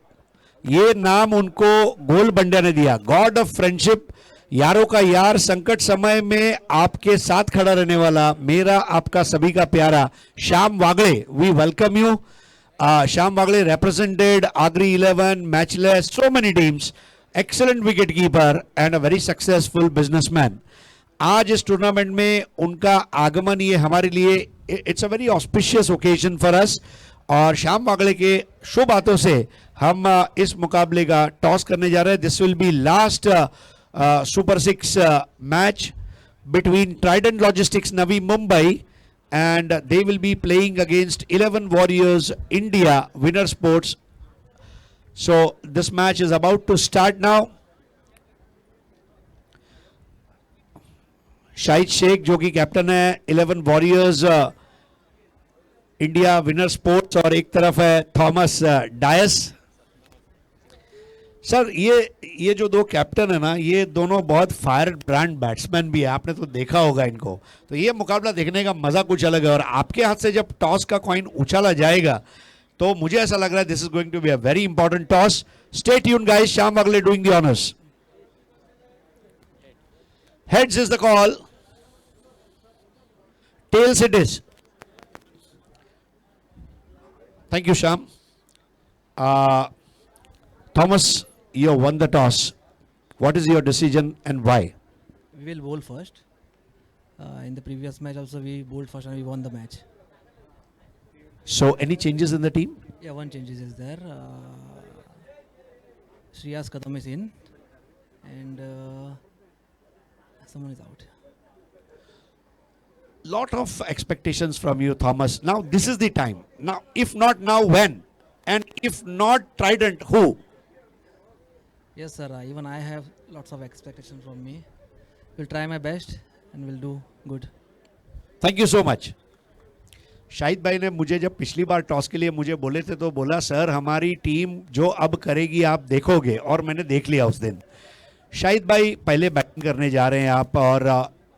ये नाम उनको गोल बंड्या ने दिया, गॉड ऑफ फ्रेंडशिप, यारों का यार, संकट समय में आपके साथ खड़ा रहने वाला, मेरा आपका सभी का प्यारा Shyam Wagle. We welcome you. Shyam Wagle represented Agri 11, Matchless, so many teams. Excellent wicket keeper and a very successful businessman. आज इस टूर्नामेंट में उनका आगमन ये हमारे लिए it's a very auspicious occasion for us. और श्याम वागले के शुभ बातों से हम इस मुकाबले का टॉस करने जा रहे हैं. This will be last super 6 match between Trident Logistics Navi Mumbai and they will be playing against 11 Warriors India Winner Sports. So this match is about to start now. Shahid Shaikh जो कि कैप्टन है 11 वॉरियर्स इंडिया विनर स्पोर्ट्स, और एक तरफ है Thomas Dias. Sir ये जो दो captain है ना, ये दोनों बहुत फायर ब्रांड बैट्समैन भी है, आपने तो देखा होगा इनको. तो ये मुकाबला देखने का मजा कुछ अलग है. और आपके हाथ से जब टॉस का कॉइन उछाला जाएगा तो मुझे ऐसा लग रहा है this is going to be a very important toss. Stay tuned guys, Shyam Wagle doing the honours. Heads is the call. Tails it is. Thank you, Sham. Thomas, you won the toss. What is your decision and why? We will bowl first. In the previous match also we bowled first and we won the match. So, any changes in the team? Yeah, one changes is there. Shreyas Kadam is in and someone is out. Lot of expectations from you, Thomas. Now, this is the time. Now, if not now, when? And if not Trident, who? Yes sir, even I have lots of expectations from me. Will try my best and will do good. Thank you so much. Shahid भाई ने मुझे जब पिछली बार toss के लिए मुझे बोले थे तो बोला सर हमारी टीम जो अब करेगी आप देखोगे, और मैंने देख लिया उस दिन. शाहिद भाई पहले बैटिंग करने जा रहे हैं आप, और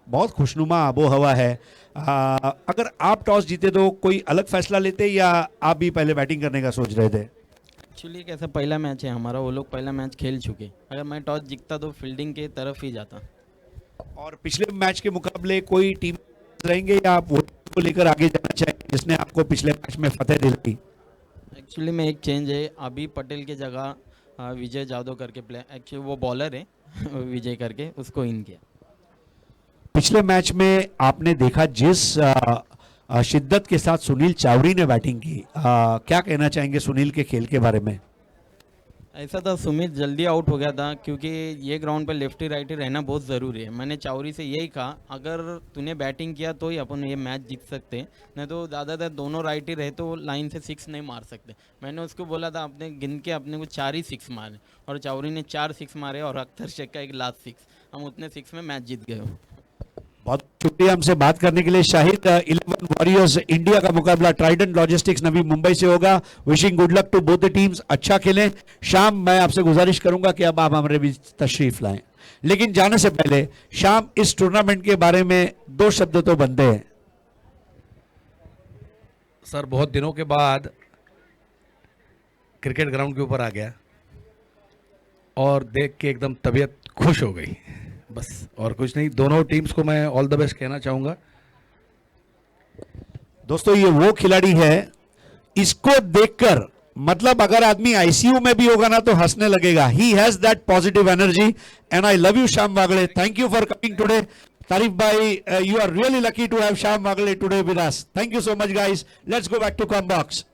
बहुत खुशनुमा आबो हवा है. अगर आप टॉस जीते तो कोई अलग फैसला लेते या आप भी पहले बैटिंग करने का सोच रहे थे? एक्चुअली कैसा पहला मैच है हमारा, वो लोग पहला मैच खेल चुके. अगर मैं टॉस जीतता तो फील्डिंग के तरफ ही जाता. और पिछले मैच के मुकाबले कोई टीम रहेंगे या आप वो को लेकर आगे जाना चाहेंगे जिसने आपको पिछले मैच में फतेह दिलाई? एक्चुअली में एक चेंज है, अभी पटेल के जगह विजय जादव करके प्ले, एक्चुअली वो बॉलर है विजय करके, उसको इन किया. पिछले मैच में आपने देखा जिस शिद्दत के साथ सुनील चावरी ने बैटिंग की, क्या कहना चाहेंगे सुनील के खेल के बारे में? ऐसा था, सुमित जल्दी आउट हो गया था क्योंकि ये ग्राउंड पे लेफ्टी राइटी रहना बहुत ज़रूरी है. मैंने चावरी से यही कहा अगर तूने बैटिंग किया तो ही अपन ये मैच जीत सकते, नहीं तो ज़्यादातर दोनों राइटी रहे तो लाइन से 6 नहीं मार सकते. मैंने उसको बोला था अपने गिन के अपने को 4 ही 6 मारे, और चावरी ने 4 6 मारे और अख्तर शेख का एक लास्ट 6. हम उतने 6 में मैच जीत गए. बहुत शुक्रिया हमसे बात करने के लिए. शाहिद, 11 वॉरियर्स इंडिया का मुकाबला ट्राइडेंट लॉजिस्टिक्स नवी मुंबई से होगा. Wishing good luck to both the teams. अच्छा खेलें. शाम, मैं आपसे गुजारिश करूंगा कि अब आप हमारे बीच तशरीफ लाएं, लेकिन जाने से पहले शाम इस टूर्नामेंट के बारे में 2 शब्द तो बनते हैं. सर बहुत दिनों के बाद क्रिकेट ग्राउंड के ऊपर आ गया और देख के एकदम तबीयत खुश हो गई, बस और कुछ नहीं. दोनों टीम्स को मैं ऑल द बेस्ट कहना चाहूंगा. दोस्तों, ये वो खिलाड़ी है, इसको देखकर मतलब अगर आदमी आईसीयू में भी होगा ना तो हंसने लगेगा. He has that positive energy and I love you Shyam Wagle. Thank you for coming today. तारीफ भाई, you are really lucky to have Shyam Wagle today with us. Thank you so much guys. Let's go back to com box.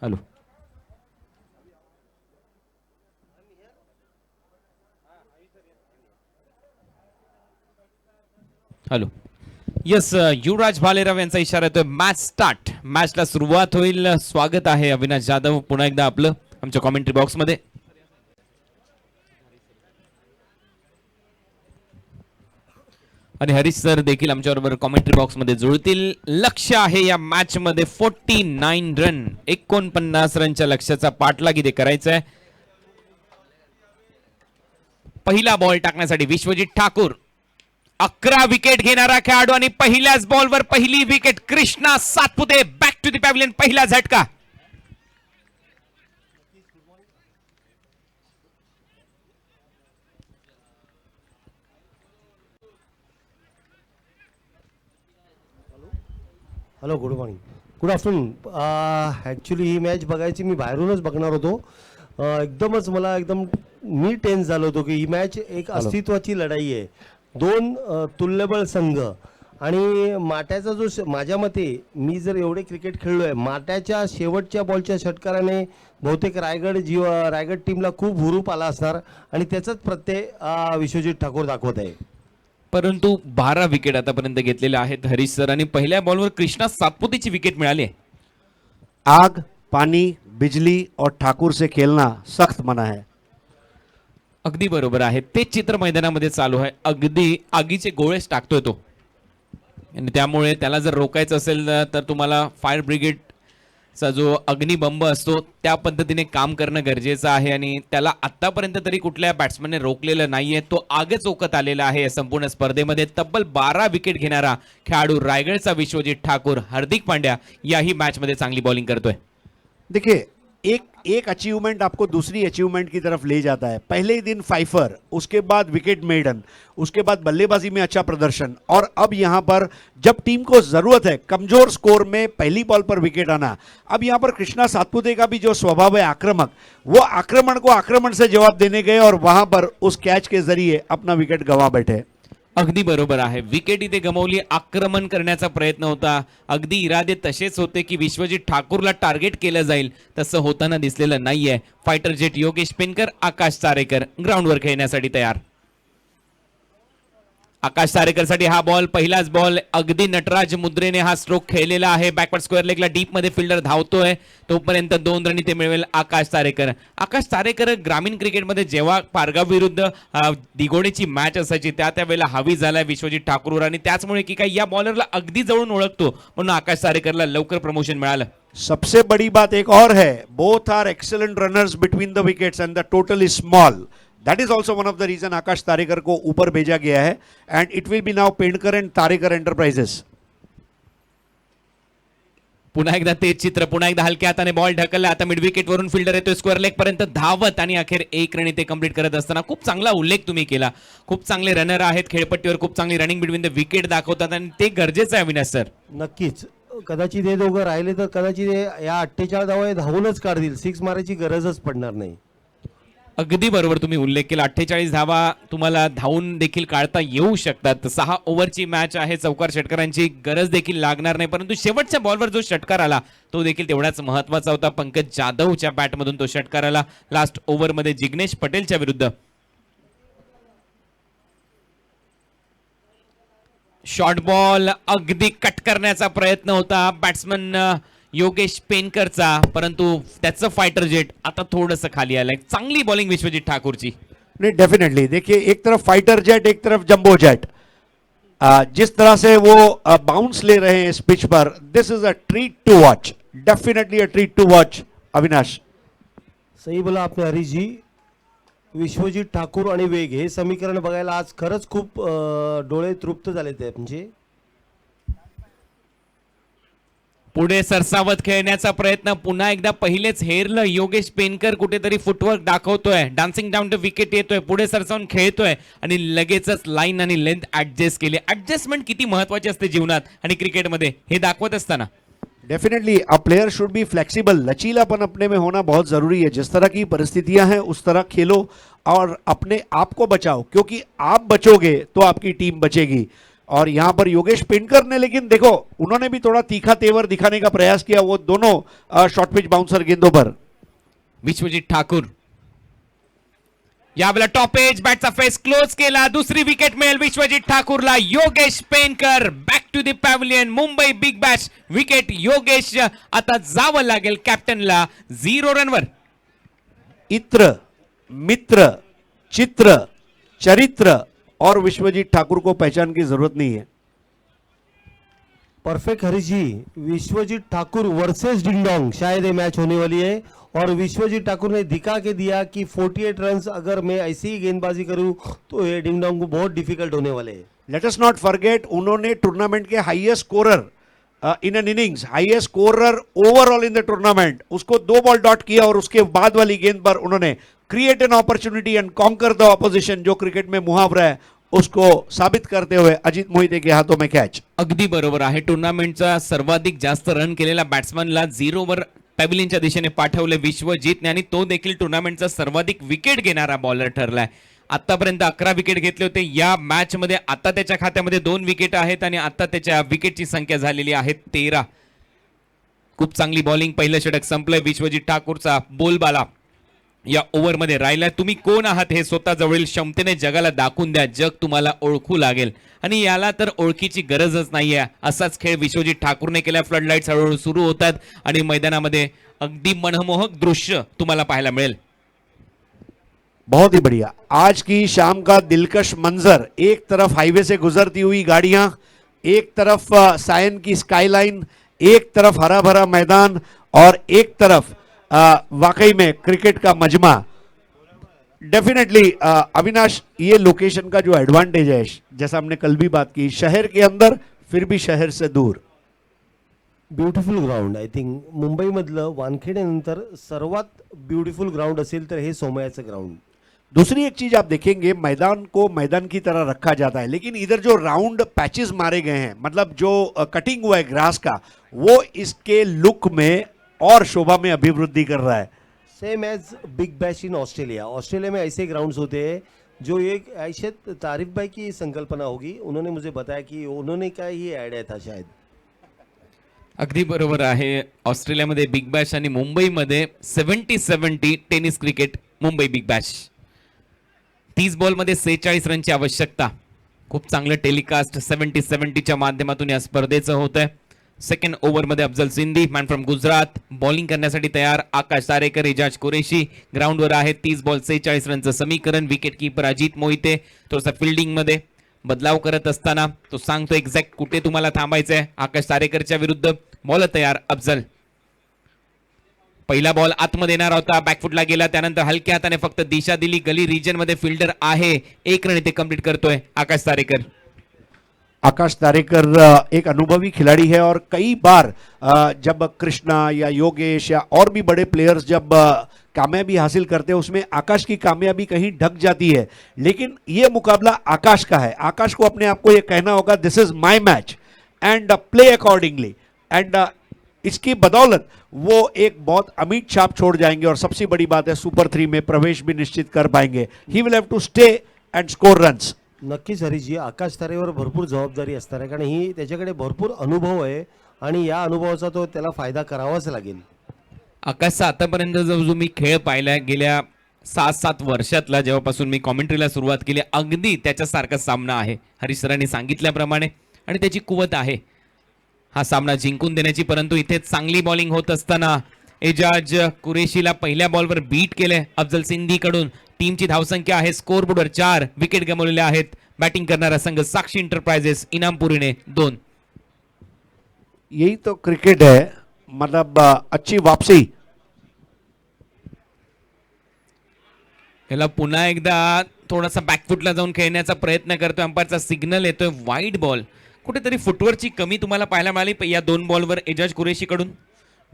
Hello. Hello. Yes, Yuvraj Bhalerao यांचा इशारा येतोय. Match start. मॅचला सुरुवात होईल. स्वागत आहे अविनाश जाधव पुन्हा एकदा आपलं आमच्या कॉमेंट्री बॉक्स मध्ये. आणि हरीश सर देखील आमच्याबरोबर कॉमेंट्री बॉक्स मध्ये जुळतील. लक्ष आहे या मॅच मध्ये 49 रन, 49 रनच्या लक्ष्याचा पाठलाग इथे करायचा आहे. पहिला बॉल टाकण्यासाठी विश्वजित ठाकूर, 11 विकेट घेणारा खेळाडू आणि पहिल्याच बॉलवर पहिली wicket. Krishna Satpute back to the pavilion. पहिला झटका. Hello, good morning, good afternoon. Actually ही मॅच बघायची मी बाहेरूनच बघणार होतो. एकदमच मला एकदम मी टेन्स झालो होतो की ही मॅच एक अस्तित्वाची लढाई आहे. दोन तुल्यबळ संघ आणि माट्याचा जो माझ्या मते मी जर एवढे क्रिकेट खेळलो आहे, माट्याच्या शेवटच्या बॉलच्या षटकाराने बहुतेक रायगड टीमला खूप हुरूप आला असणार आणि त्याचाच प्रत्यय विश्वजित ठाकूर दाखवत आहे. परंतु 12 विकेट आतापर्यंत घेतलेल्या आहेत हरीश सर आणि पहिल्या बॉलवर कृष्णा सातपुतेची विकेट मिळाली आहे. आग, पानी, बिजली और ठाकुर से खेलना सख्त मना है. अगदी बरोबर आहे. तेच चित्र मैदानामध्ये चालू आहे. अगदी आगीचे गोळेच टाकतोय तो आणि त्यामुळे त्याला जर रोखायचं असेल तर तुम्हाला फायर ब्रिगेडचा जो अग्निबंब असतो त्या पद्धतीने काम करणं गरजेचं आहे आणि त्याला आतापर्यंत तरी कुठल्या बॅट्समनने रोखलेलं नाहीये. तो आगच ओकत आलेला आहे या संपूर्ण स्पर्धेमध्ये. तब्बल 12 विकेट घेणारा खेळाडू रायगडचा विश्वजित ठाकूर, हार्दिक पांड्या याही मॅच मध्ये चांगली बॉलिंग करतोय. देखिए एक अचीवमेंट आपको दूसरी अचीवमेंट की तरफ ले जाता है. पहले ही दिन फाइफर, उसके बाद विकेट मेडन, उसके बाद बल्लेबाजी में अच्छा प्रदर्शन और अब यहाँ पर जब टीम को जरूरत है कमजोर स्कोर में पहली बॉल पर विकेट आना. अब यहाँ पर कृष्णा सातपुते का भी जो स्वभाव है आक्रामक, वो आक्रमण को आक्रमण से जवाब देने गए और वहां पर उस कैच के जरिए अपना विकेट गंवा बैठे. अगदी बरोबर आहे. विकेट इथे गमावली, आक्रमण करण्याचा प्रयत्न होता. अगदी इरादे तसेच होते की विश्वजित ठाकूरला टार्गेट केलं जाईल, तसं होताना दिसलेलं नाहीये. फायटर जेट योगेश पेनकर, आकाश चारेकर ग्राउंडवर खेळण्यासाठी तयार. आकाश चारेकरसाठी हा बॉल, पहिलाच बॉल. अगदी नटराज मुद्रेने हा स्ट्रोक खेळलेला आहे. बॅकवर्ड स्क्वेअर लेगला डीप मध्ये फिल्डर धावतोय, तोपर्यंत 2 रन इथे मिळवेल आकाश चारेकर. आकाश चारेकर ग्रामीण क्रिकेटमध्ये जेव्हा पारगाव विरुद्ध दिघोडीची मॅच असायची त्यावेळेला हवी झालाय विश्वजित ठाकूरवर आणि त्याचमुळे की काय या बॉलरला अगदी जवळून ओळखतो म्हणून आकाश चारेकरला लवकर प्रमोशन मिळालं. सबसे बड़ी बात एक और है, both are excellent runners between the wickets and the total is small. That is also one of the reason Akash Tarekar को ऊपर भेजा गया है and it will be now Pendkar and Tarekar enterprises. पुन्हा एकदा तेच चित्र, पुन्हा एकदा हलक्या हाताने बॉल ढकलला. आता मिड विकेट वरून फिल्डर येतोय स्क्वेअर लेग पर्यंत धावत आणि अखेर 1 रन इथे कंप्लीट करत असताना खूप चांगला उल्लेख तुम्ही केला. खूप चांगले रनर आहेत खेळपट्टीवर, खूप चांगली रनिंग बिटवीन द विकेट दाखवतात आणि ते गरजेचं आहे अविनाश सर. नक्कीच. कदाचित हे दोघं राहिले तर कदाचित या 48 धावा धावूनच काढतील, 6 मारायची गरजच पडणार नाही. अगदी बरोबर तुम्ही उल्लेख केला. 48 धावा तुम्हाला धावून देखील काढता येऊ शकतात. 6 ओव्हरची मॅच आहे, चौकार षटकारांची गरज देखील लागणार नाही. परंतु शेवटच्या बॉलवर जो षटकार आला तो देखील तेवढाच महत्वाचा होता. पंकज जाधवच्या बॅटमधून तो षटकार आला लास्ट ओव्हरमध्ये जिग्नेश पटेलच्या विरुद्ध. शॉर्ट बॉल अगदी कट करण्याचा प्रयत्न होता बॅट्समन योगेश पेनकरचा, परंतु त्याचं फायटर जेट आता थोडंसं खाली आलंय. चांगली बॉलिंग विश्वजित ठाकूरची. नहीं, डेफिनेटली देखिए एक तरफ फाइटर जेट, एक तरफ जंबो जेट. जिस तरह से वो बाउंस ले रहे हैं इस पिच पर, this is a treat to watch, definitely a treat to watch. Avinash, सही बोला आपने हरीश जी. विश्वजित ठाकूर आणि वेग हे समीकरण बघायला आज खरंच खूप डोळे तृप्त झाले ते. म्हणजे पुढे सरसावत खेळण्याचा प्रयत्न पुन्हा एकदा पहिलेच हेरलं. योगेश पेनकर कुठेतरी फुटवर्क दाखवतोय, डान्सिंग डाऊन टू विकेट येतोय, पुढे सरसावून खेळतोय आणि लगेचच लाईन आणि लेंथ ऍडजस्ट केली. ऍडजस्टमेंट किती महत्वाची असते जीवनात आणि क्रिकेटमध्ये हे दाखवत असताना. Definitely a player should be flexible. लचीलापन अपने में होना बहुत ज़रूरी है. जिस तरह की परिस्थितियां हैं उस तरह खेलो और अपने आप को बचाओ, क्योंकि आप बचोगे तो आपकी टीम बचेगी. और यहाँ पर योगेश पेनकर ने, लेकिन देखो उन्होंने भी थोड़ा तीखा तेवर दिखाने का प्रयास किया, वो दोनों शॉर्ट पिच बाउंसर गेंदों पर. विश्वजित ठाकूर यावेळेला टॉप एज बॅटचा फेस क्लोज केला. दुसरी विकेट मिळेल विश्वजित ठाकूरला. Yogesh Penkar back to the pavilion. Mumbai big bash wicket Yogesh. आता जावं लागेल कॅप्टनला 0 रनवर. इत्र, मित्र, चित्र, चरित्र और विश्वजीत ठाकुर को पहचान की जरूरत नहीं है. परफेक्ट हरीश जी. विश्वजीत ठाकुर वर्सेस डिंगडोंग शायद ये मैच होने वाली है और विश्वजीत ठाकुर ने दिखा के दिया कि 48 रन्स अगर मैं ऐसी ही गेंदबाजी करूं तो ये डिंगडोंग को बहुत डिफिकल्ट होने वाले हैं. लेट अस नॉट फॉरगेट, उन्होंने tournament K highest scorer in an innings, highest scorer overall in the tournament, उसको 2 बॉल डॉट किया और उसके बाद वाली गेंद पर उन्होंने create an opportunity end conquer the opposition, जो क्रिकेट में मुहावरा है उसको साबित करते हुए अजित मोहिते के हाथों में कैच. अगदी बरोबर आहे. टुर्नामेंटचा सर्वाधिक जास्त रन केलेला बॅट्समनला 0 पॅव्हिलियनच्या दिशेने पाठवले विश्वजितने आणि तो देखील टुर्नामेंटचा सर्वाधिक विकेट घेणारा बॉलर ठरलाय. आतापर्यंत 11 विकेट घेतले होते या मॅच मध्ये. आता त्याच्या खात्यामध्ये 2 विकेट आहेत आणि आता त्याच्या विकेटची संख्या झालेली आहे 13. खूप चांगली बॉलिंग. पहिलं षटक संपलंय. विश्वजित ठाकूरचा बोलबाला या ओव्हरमध्ये राहिला. तुम्ही कोण आहात हे स्वतः जवळील क्षमतेने जगाला दाखवून द्या. जग तुम्हाला ओळखू लागेल आणि याला तर ओळखीची गरजच नाहीये. असाच खेळ विश्वजित ठाकूरने केला. फ्लड लाईट्स हळूहळू सुरू होतात आणि मैदानामध्ये अगदी मनमोहक दृश्य तुम्हाला पाहायला मिळेल. बहुत ही बढ़िया. आज की शाम का दिलकश मंजर. एक तरफ हाईवे से गुजरती हुई गाड़ियां, एक तरफ सायन की स्काईलाइन, एक तरफ हरा भरा मैदान और एक तरफ वाकई में क्रिकेट का मजमा. डेफिनेटली अविनाश, ये लोकेशन का जो एडवांटेज है, जैसा हमने कल भी बात की, शहर के अंदर फिर भी शहर से दूर. Beautiful ground. आय थिंक मुंबईमधलं वानखेडेनंतर सर्वात ब्युटिफुल ग्राउंड असेल तर हे सोमयाचं ग्राउंड. दूसरी एक चीज आप देखेंगे, मैदान को मैदान की तरह रखा जाता है, लेकिन इधर जो राउंड पैचेस मारे गए हैं, मतलब जो कटिंग हुआ है ग्रास का, वो इसके लुक में और शोभा में अभिवृद्धि कर रहा है. Same as big bash in Australia. Australia में ऐसे ग्राउंड्स होते हैं जो एक ऐसे तारिफ भाई की संकल्पना होगी. उन्होंने मुझे बताया कि उन्होंने क्या ये आइडिया था शायद. अगदी बरोबर आहे. ऑस्ट्रेलियामध्ये बिग बॅश आणि मुंबईमध्ये 70-70 tennis cricket Mumbai big bash. 30 बॉलमध्ये 46 रनची आवश्यकता. खूप चांगलं टेलिकास्ट 70-70च्या माध्यमातून या स्पर्धेचं होतंय. सेकंड ओव्हरमध्ये Afzal Sindhi man from Gujarat bowling करण्यासाठी तयार. आकाश तारेकर, एजाज कुरेशी ग्राउंडवर आहेत. 30 बॉल 46 रनचं समीकरण. विकेट कीपर अजित मोहिते थोडासा फिल्डिंगमध्ये बदलाव करत असताना तो सांगतो एक्झॅक्ट कुठे तुम्हाला थांबायचंय. आकाश तारेकरच्या विरुद्ध बॉल तयार. अफजल पहिला बॉल आतमध्ये येणार होता, बॅकफुटला गेला, त्यानंतर हलक्या हाताने फक्त दिशा दिली. गली रिजन मध्ये फिल्डर आहे. 1 रन इथे कंप्लीट करतोय आकाश तारेकर. आकाश तारेकर एक अनुभवी खिलाड़ी है और कई बार जब कृष्णा या योगेश या और भी बड़े प्लेयर्स जब कामयाबी हासिल करते हैं, उसमें आकाश की कामयाबी कहीं ढक जाती है. लेकिन ये मुकाबला आकाश का है. आकाश को अपने आप को ये कहना होगा, this is my match and play accordingly. And इसकी बदौलत वो एक बहुत अमिट छाप छोड़ जाएंगे और सबसे बड़ी बात है सुपर 3 में प्रवेश भी निश्चित कर पाएंगे. ही will have to stay and score runs. नक्कीच हरीशजी, आकाश तारेवर भरपूर जबाबदारी असणार आहे कारण ही त्याच्याकडे भरपूर अनुभव आहे आणि या अनुभवाचा तो त्याला फायदा करावाच लागेल. आकाशचा आतापर्यंत जो मी खेळ पाहिलाय गेल्या 7 वर्षातला, जेव्हापासून मी कॉमेंट्रीला सुरुवात केली, अगदी त्याच्यासारखा सामना आहे हरीश सरांनी सांगितल्याप्रमाणे आणि त्याची कुवत आहे हा सामना जिंकून देण्याची. परंतु इथे चांगली बॉलिंग होत असताना एजाज कुरेशीला पहिल्या बॉलवर बीट केले अफजल सिंधी कडून. टीमची धावसंख्या आहे स्कोरबोर्डवर 4. विकेट गमावलेले आहेत. बॅटिंग करणारा संघ साक्षी इंटरप्राइजेस इनामपुरीने 2. यही तो क्रिकेट है, मतलब अच्छी वापसी. याला पुन्हा एकदा थोडासा बॅकफुटला जाऊन खेळण्याचा प्रयत्न करतोय. अंपायरचा सिग्नल येतोय वाईड बॉल. कुठेतरी फुटवर्कची कमी तुम्हाला पाहायला मिळाली या 2 बॉलवर एजाज कुरेशी कडून.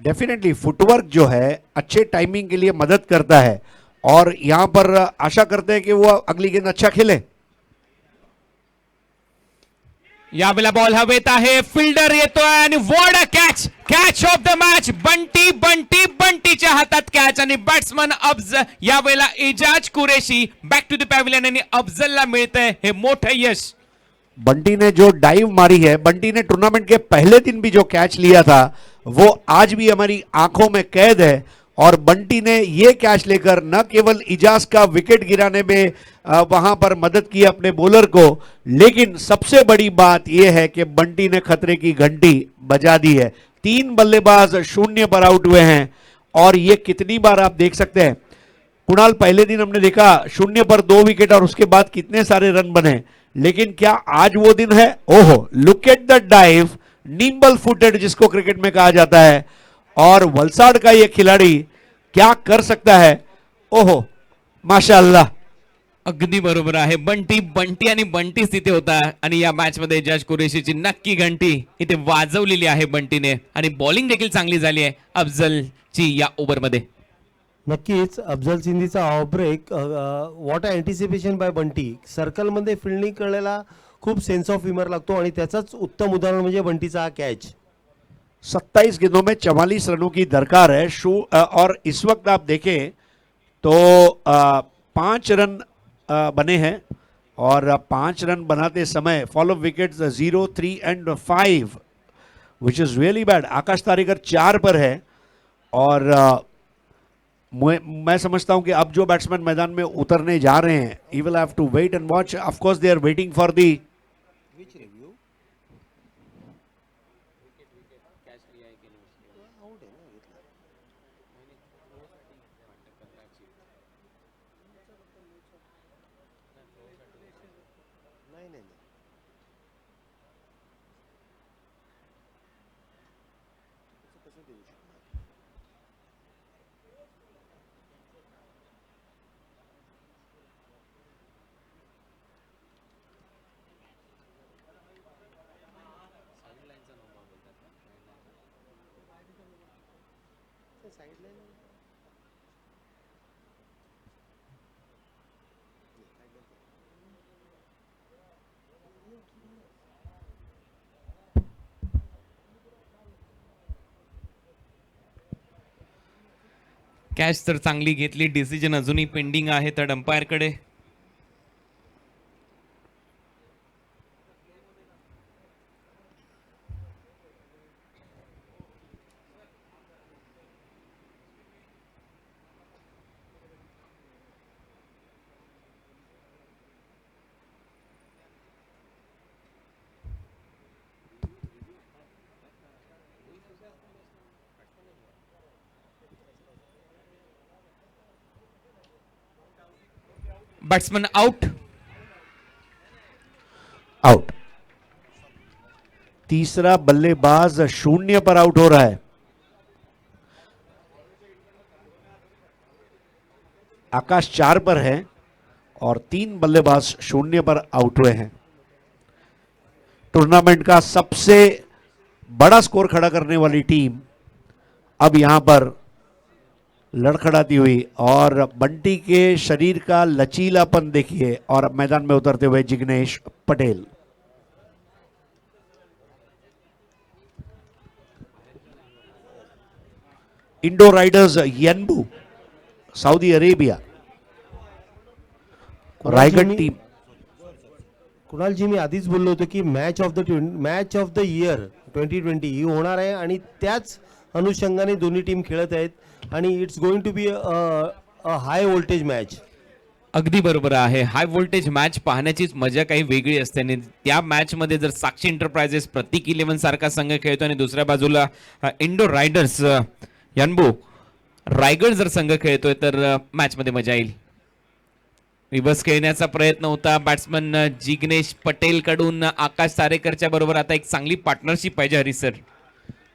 डेफिनेटली फुटवर्क जो है अच्छे टाइमिंग के लिए मदद करता है और यहाँ पर आशा करते हैं कि वो अगली गेंद अच्छा खेले. यावेळेला बॉल हवेत आहे. फिल्डर येतोय आणि what a catch. Catch of the match. बंटीच्या हातात कॅच आणि बॅट्समन अफजल. यावेळेला Ejaz Qureshi back to the pavilion आणि अफजलला मिळतंय हे मोठं यश. बंटी ने जो डाइव मारी है, बंटी ने टूर्नामेंट के पहले दिन भी जो कैच लिया था वो आज भी हमारी आंखों में कैद है. और बंटी ने ये कैच लेकर न केवल इजाज का विकेट गिराने में वहां पर मदद की अपने बॉलर को, लेकिन सबसे बड़ी बात यह है कि बंटी ने खतरे की घंटी बजा दी है. 3 बल्लेबाज 0 पर आउट हुए हैं और ये कितनी बार आप देख सकते हैं. कुणाल, पहले दिन हमने देखा 0 पर 2 विकेट और उसके बाद कितने सारे रन बने, लेकिन क्या आज वो दिन है? ओहो, look at the dive, nimble footed जिसको क्रिकेट में कहा जाता है. और वलसाड का ये खिलाड़ी क्या कर सकता है. ओहो, माशाअल्लाह. अगदी बरोबर आहे. बंटी आणि बंटीच तिथे होता आणि या मॅच मध्ये एजाज कुरेशीची नक्की घंटी इथे वाजवलेली आहे बंटीने आणि बॉलिंग देखील चांगली झाली आहे अफजलची या ओव्हरमध्ये. नक्कीच अफजल सिंधीचा off break what anticipation by Bunty. सर्कलमध्ये फिल्डिंग करायला खूप सेन्स ऑफ ह्युमर लागतो आणि त्याचंच उत्तम उदाहरण म्हणजे बंटीचा हा कॅच. 27 गेंदों में 44 रनों की दरकार है और इस वक्त आप देखें तो 5 रन बने हैं और 5 रन बनाते समय follow wickets 0, 3 and 5 which is really bad. Akash Tarekar 4 पर है और मैं समझता हूं कि अब जो बैट्समैन मैदान में उतरने जा रहे हैं he will have to wait and watch. Of course they are waiting for the catch तर चांगली घेतली. डिसिजन अजूनही पेंडिंग आहे तर अंपायरकडे. Batsman out. आउट. तीसरा बल्लेबाज 0 पर आउट हो रहा है. आकाश 4 पर है और 3 बल्लेबाज 0 पर आउट हुए हैं. टूर्नामेंट का सबसे बड़ा स्कोर खड़ा करने वाली टीम अब यहां पर लड़खड़ाती हुई और बंटी के शरीर का लचीलापन देखिए और मैदान में उतरते हुए Jignesh Patel. Indo Riders Yanbu Saudi Arabia Raigad team. Kunalji मी आधीच बोललो होतो की मॅच ऑफ द इयर 2020 ही होणार आहे आणि त्याच अनुषंगाने दोन्ही टीम खेळत आहेत आणि it's going to be a high voltage match. अगदी बरोबर आहे. हाय व्होल्टेज मॅच पाहण्याचीच मजा काही वेगळी असते आणि त्या मॅच मध्ये जर साक्षी एंटरप्राइजेस प्रतीक 11 सारखा संघ खेळतो आणि दुसऱ्या बाजूला इंडो रायडर्स यनबू रायगड जर संघ खेळतोय तर मॅच मध्ये मजा येईल. रिव्हर्स खेळण्याचा प्रयत्न होता बॅट्समन जिग्नेश पटेल कडून. आकाश तारेकरच्या बरोबर आता एक चांगली पार्टनरशिप पाहिजे हरीश सर.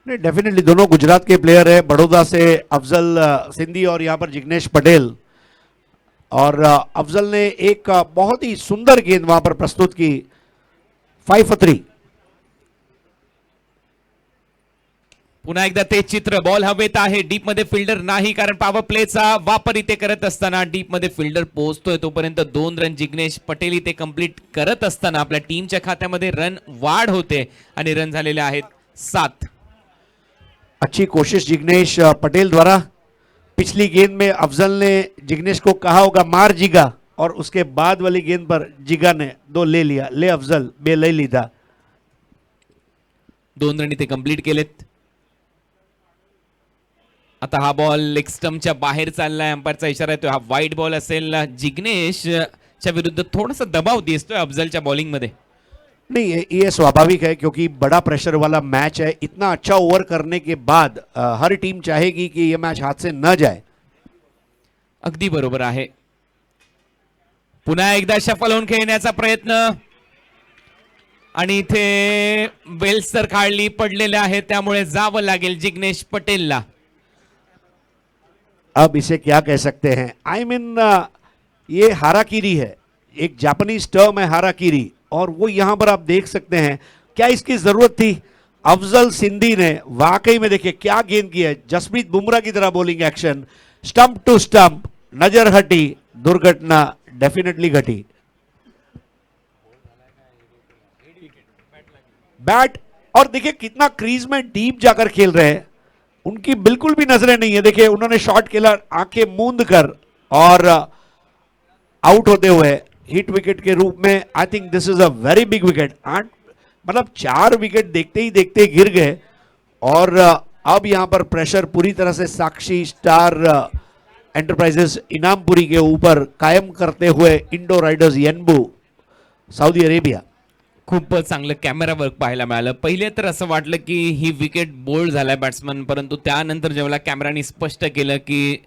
नहीं, डेफिनेटली दोनों गुजरात के प्लेयर है. बड़ौदा से अफजल सिंधी और यहाँ पर जिग्नेश पटेल. और अफजल ने एक बहुत ही सुंदर गेंद वहां पर प्रस्तुत की. 5 for 3. पुन्हा एकदा ते चित्र. बॉल हवेत आहे. डीप मध्ये फिल्डर नाही कारण पॉवर प्लेचा वापर इथे करत असताना डीप मध्ये फिल्डर पोहोचतोय तोपर्यंत 2 रन जिग्नेश पटेल इथे कंप्लीट करत असताना आपल्या टीमच्या खात्यामध्ये रन वाढ होते आणि रन झालेले आहेत 7. अच्छी कोशिश जिग्नेश पटेल द्वारा. पिछली गेंद में अफजल ने जिग्नेश को कहा होगा मार जिगा और उसके बाद वाली गेंद पर जिगा ने 2 ले लिया. ले अफजल बे ले लीधा. 2 रन इथे कंप्लीट केलेत. आता हा बॉल लेग स्टंपच्या बाहेर चाललाय. अंपायरचा इशारा येतोय. हा वाईट बॉल असेल. जिग्नेशच्या विरुद्ध थोडासा दबाव दिसतोय अफजलच्या बॉलिंग मध्ये. नहीं, ये स्वाभाविक है क्योंकि बड़ा प्रेशर वाला मैच है. इतना अच्छा ओवर करने के बाद हर टीम चाहेगी कि ये मैच हाथ से न जाए. अगदी बरोबर आहे. पुन्हा एकदा शफल होऊन खेळण्याचा प्रयत्न आणि इथे बेल्स तर खाली पडलेले आहेत त्यामुळे जावं लागेल जिग्नेश पटेलला. अब इसे क्या कह सकते हैं. आई मीन ये हाराकीरी है. एक जापानीज टर्म है हाराकीरी और वो यहां पर आप देख सकते हैं. क्या इसकी जरूरत थी. अफजल सिंधी ने वाकई में देखिए क्या गेंद की है. जसप्रीत बुमराह की तरह bowling action. Stump to stump, नजर हटी, दुर्घटना डेफिनेटली घटी। बैट, और देखिए कितना क्रीज में डीप जाकर खेल रहे हैं, उनकी बिल्कुल भी नजरें नहीं है। देखिए उन्होंने शॉट खेला आंखें मूंद कर और आउट होते हुए हिट विकेट के रूप में। I think this is a very big wicket. मतलब 4 विकेट देखते ही देखते गिर गए और अब यहां पर प्रेशर पूरी तरह से साक्षी स्टार एंटरप्राइजेस इनामपुरी के ऊपर कायम करते हुए इंडो रायडर्स येन्बू सौदी अरेबिया। खूप चांगलं कॅमेरा वर्क पाहायला मिळालं। पहिले तर असं वाटलं की ही विकेट बोल्ड झालाय बॅट्समन, परंतु त्यानंतर जेव्हा कॅमेराने स्पष्ट केलं की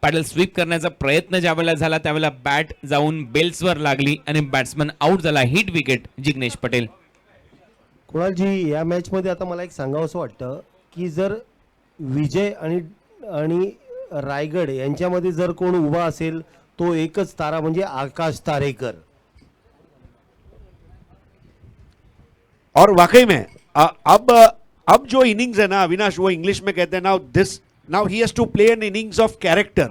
पॅडल स्वीप करण्याचा प्रयत्न ज्यावेळेला झाला त्यावेळेला बॅट जाऊन बेल्सवर लागली आणि बॅट्समन आउट झाला। Hit wicket Jignesh Patel. कुणालजी, या मॅचमध्ये आता मला एक सांगावं असं वाटतं की जर विजय आणि रायगड यांच्यामध्ये जर कोण उभा असेल तो एकच तारा म्हणजे आकाश तारेकर। और वाकई में अब जो इनिंग्स है ना अविनाश, वो इंग्लिश में कहते हैं now he has to play an innings of character.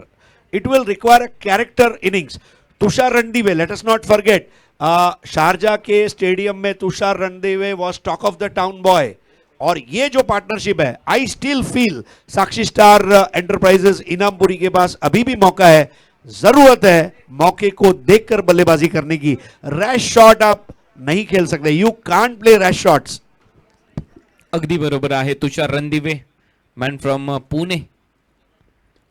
It will require a character innings. Tushar Randive, let us not forget, Sharjah के स्टेडियम में Tushar Randive was talk of the town boy. और ये जो पार्टनरशिप है, I still feel Sakshi star enterprises Inampuri के पास अभी भी मौका है, जरूरत है मौके को देखकर बल्लेबाजी करने की। रैश शॉट आप नहीं खेल सकते, you can't play rash shots. अगदी बरोबर आहे। तुषार रणदिवे, मॅन फ्रॉम पुणे,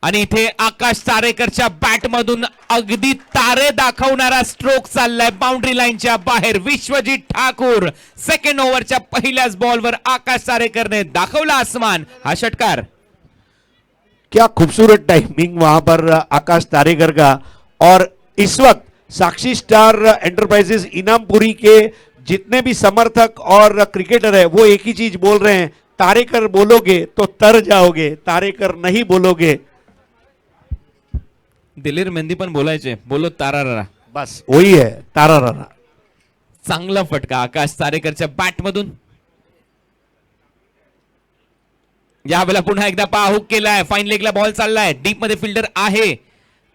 आणि इथे आकाश तारेकरच्या बॅटमधून अगदी तारे दाखवणारा स्ट्रोक चाललाय बाउंड्री लाईनच्या बाहेर। विश्वजीत ठाकूर सेकंड ओव्हरच्या पहिल्याच बॉलवर आकाश तारेकरने दाखवला आसमान। हा षटकार। क्या खूबसूरत टाइमिंग वहां पर आकाश तारेकर का। और इस वक्त साक्षी स्टार एंटरप्राइजेस इनामपुरी के जितने भी समर्थक और क्रिकेटर है वो एक ही चीज बोल रहे हैं, तारेकर बोलोगे तो तर जाओगे, तारेकर नहीं बोलोगे। दिलेर मेहंदी पण बोलायचे, बोलो तारारा, बस वही है तारारा। चांगला फटका आकाश तारेकरच्या बॅटमधून। यावेळेला पुन्हा एकदा हुक केलाय, फाईन लेगला बॉल चाललाय, डीप मध्ये फिल्डर आहे,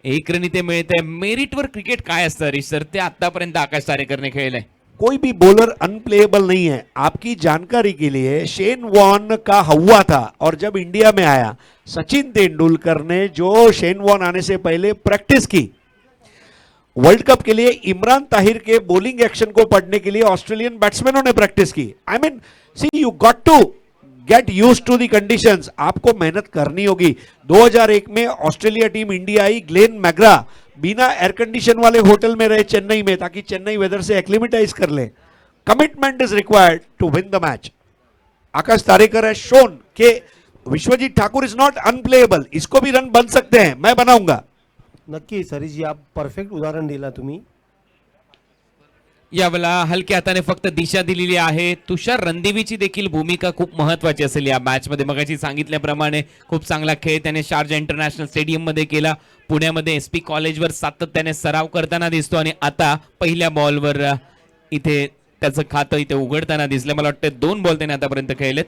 एक रन इथे मिळते। मेरिटवर क्रिकेट काय असतं हरीश सर, ते आतापर्यंत आकाश तारेकरने खेळलंय। कोई भी बॉलर अनप्लेएबल नहीं है। आपकी जानकारी के लिए शेन वॉर्न का हुआ था, और जब इंडिया में आया सचिन तेंदुलकर ने जो शेन वॉर्न आने से पहले प्रैक्टिस की वर्ल्ड कप के लिए, इमरान ताहिर के बॉलिंग एक्शन को पढ़ने के लिए ऑस्ट्रेलियन बैट्समैनों ने प्रैक्टिस की। I mean see, you got to get used to the conditions. आपको मेहनत करनी होगी। 2001 में ऑस्ट्रेलिया टीम इंडिया आई, ग्लेन मैग्रा बिना एयर कंडीशन वाले होटल में रहे चेन्नई में, ताकि चेन्नई वेदर से एक्लिमेटाइज कर ले। Commitment is required to win the match. Akash Tarekar has shown के Vishwajeet Thakur is not unplayable, इसको भी रन बन सकते हैं, मैं बनाऊंगा। नक्की सरीजी, आप परफेक्ट उदाहरण दिला तुम्ही। यावेळेला हलक्या हाताने फक्त दिशा दिलेली आहे। तुषार रणदिवेची देखील भूमिका खूप महत्वाची असेल या मॅच मध्ये। मगाशी सांगितल्याप्रमाणे खूप चांगला खेळ त्याने शारजा इंटरनॅशनल स्टेडियम मध्ये केला, पुण्यामध्ये एसपी कॉलेजवर सातत्याने सराव करताना दिसतो, आणि आता पहिल्या बॉलवर इथे त्याचं खातं इथे उघडताना दिसलं। मला वाटतं 2 बॉल त्याने आतापर्यंत खेळलेत,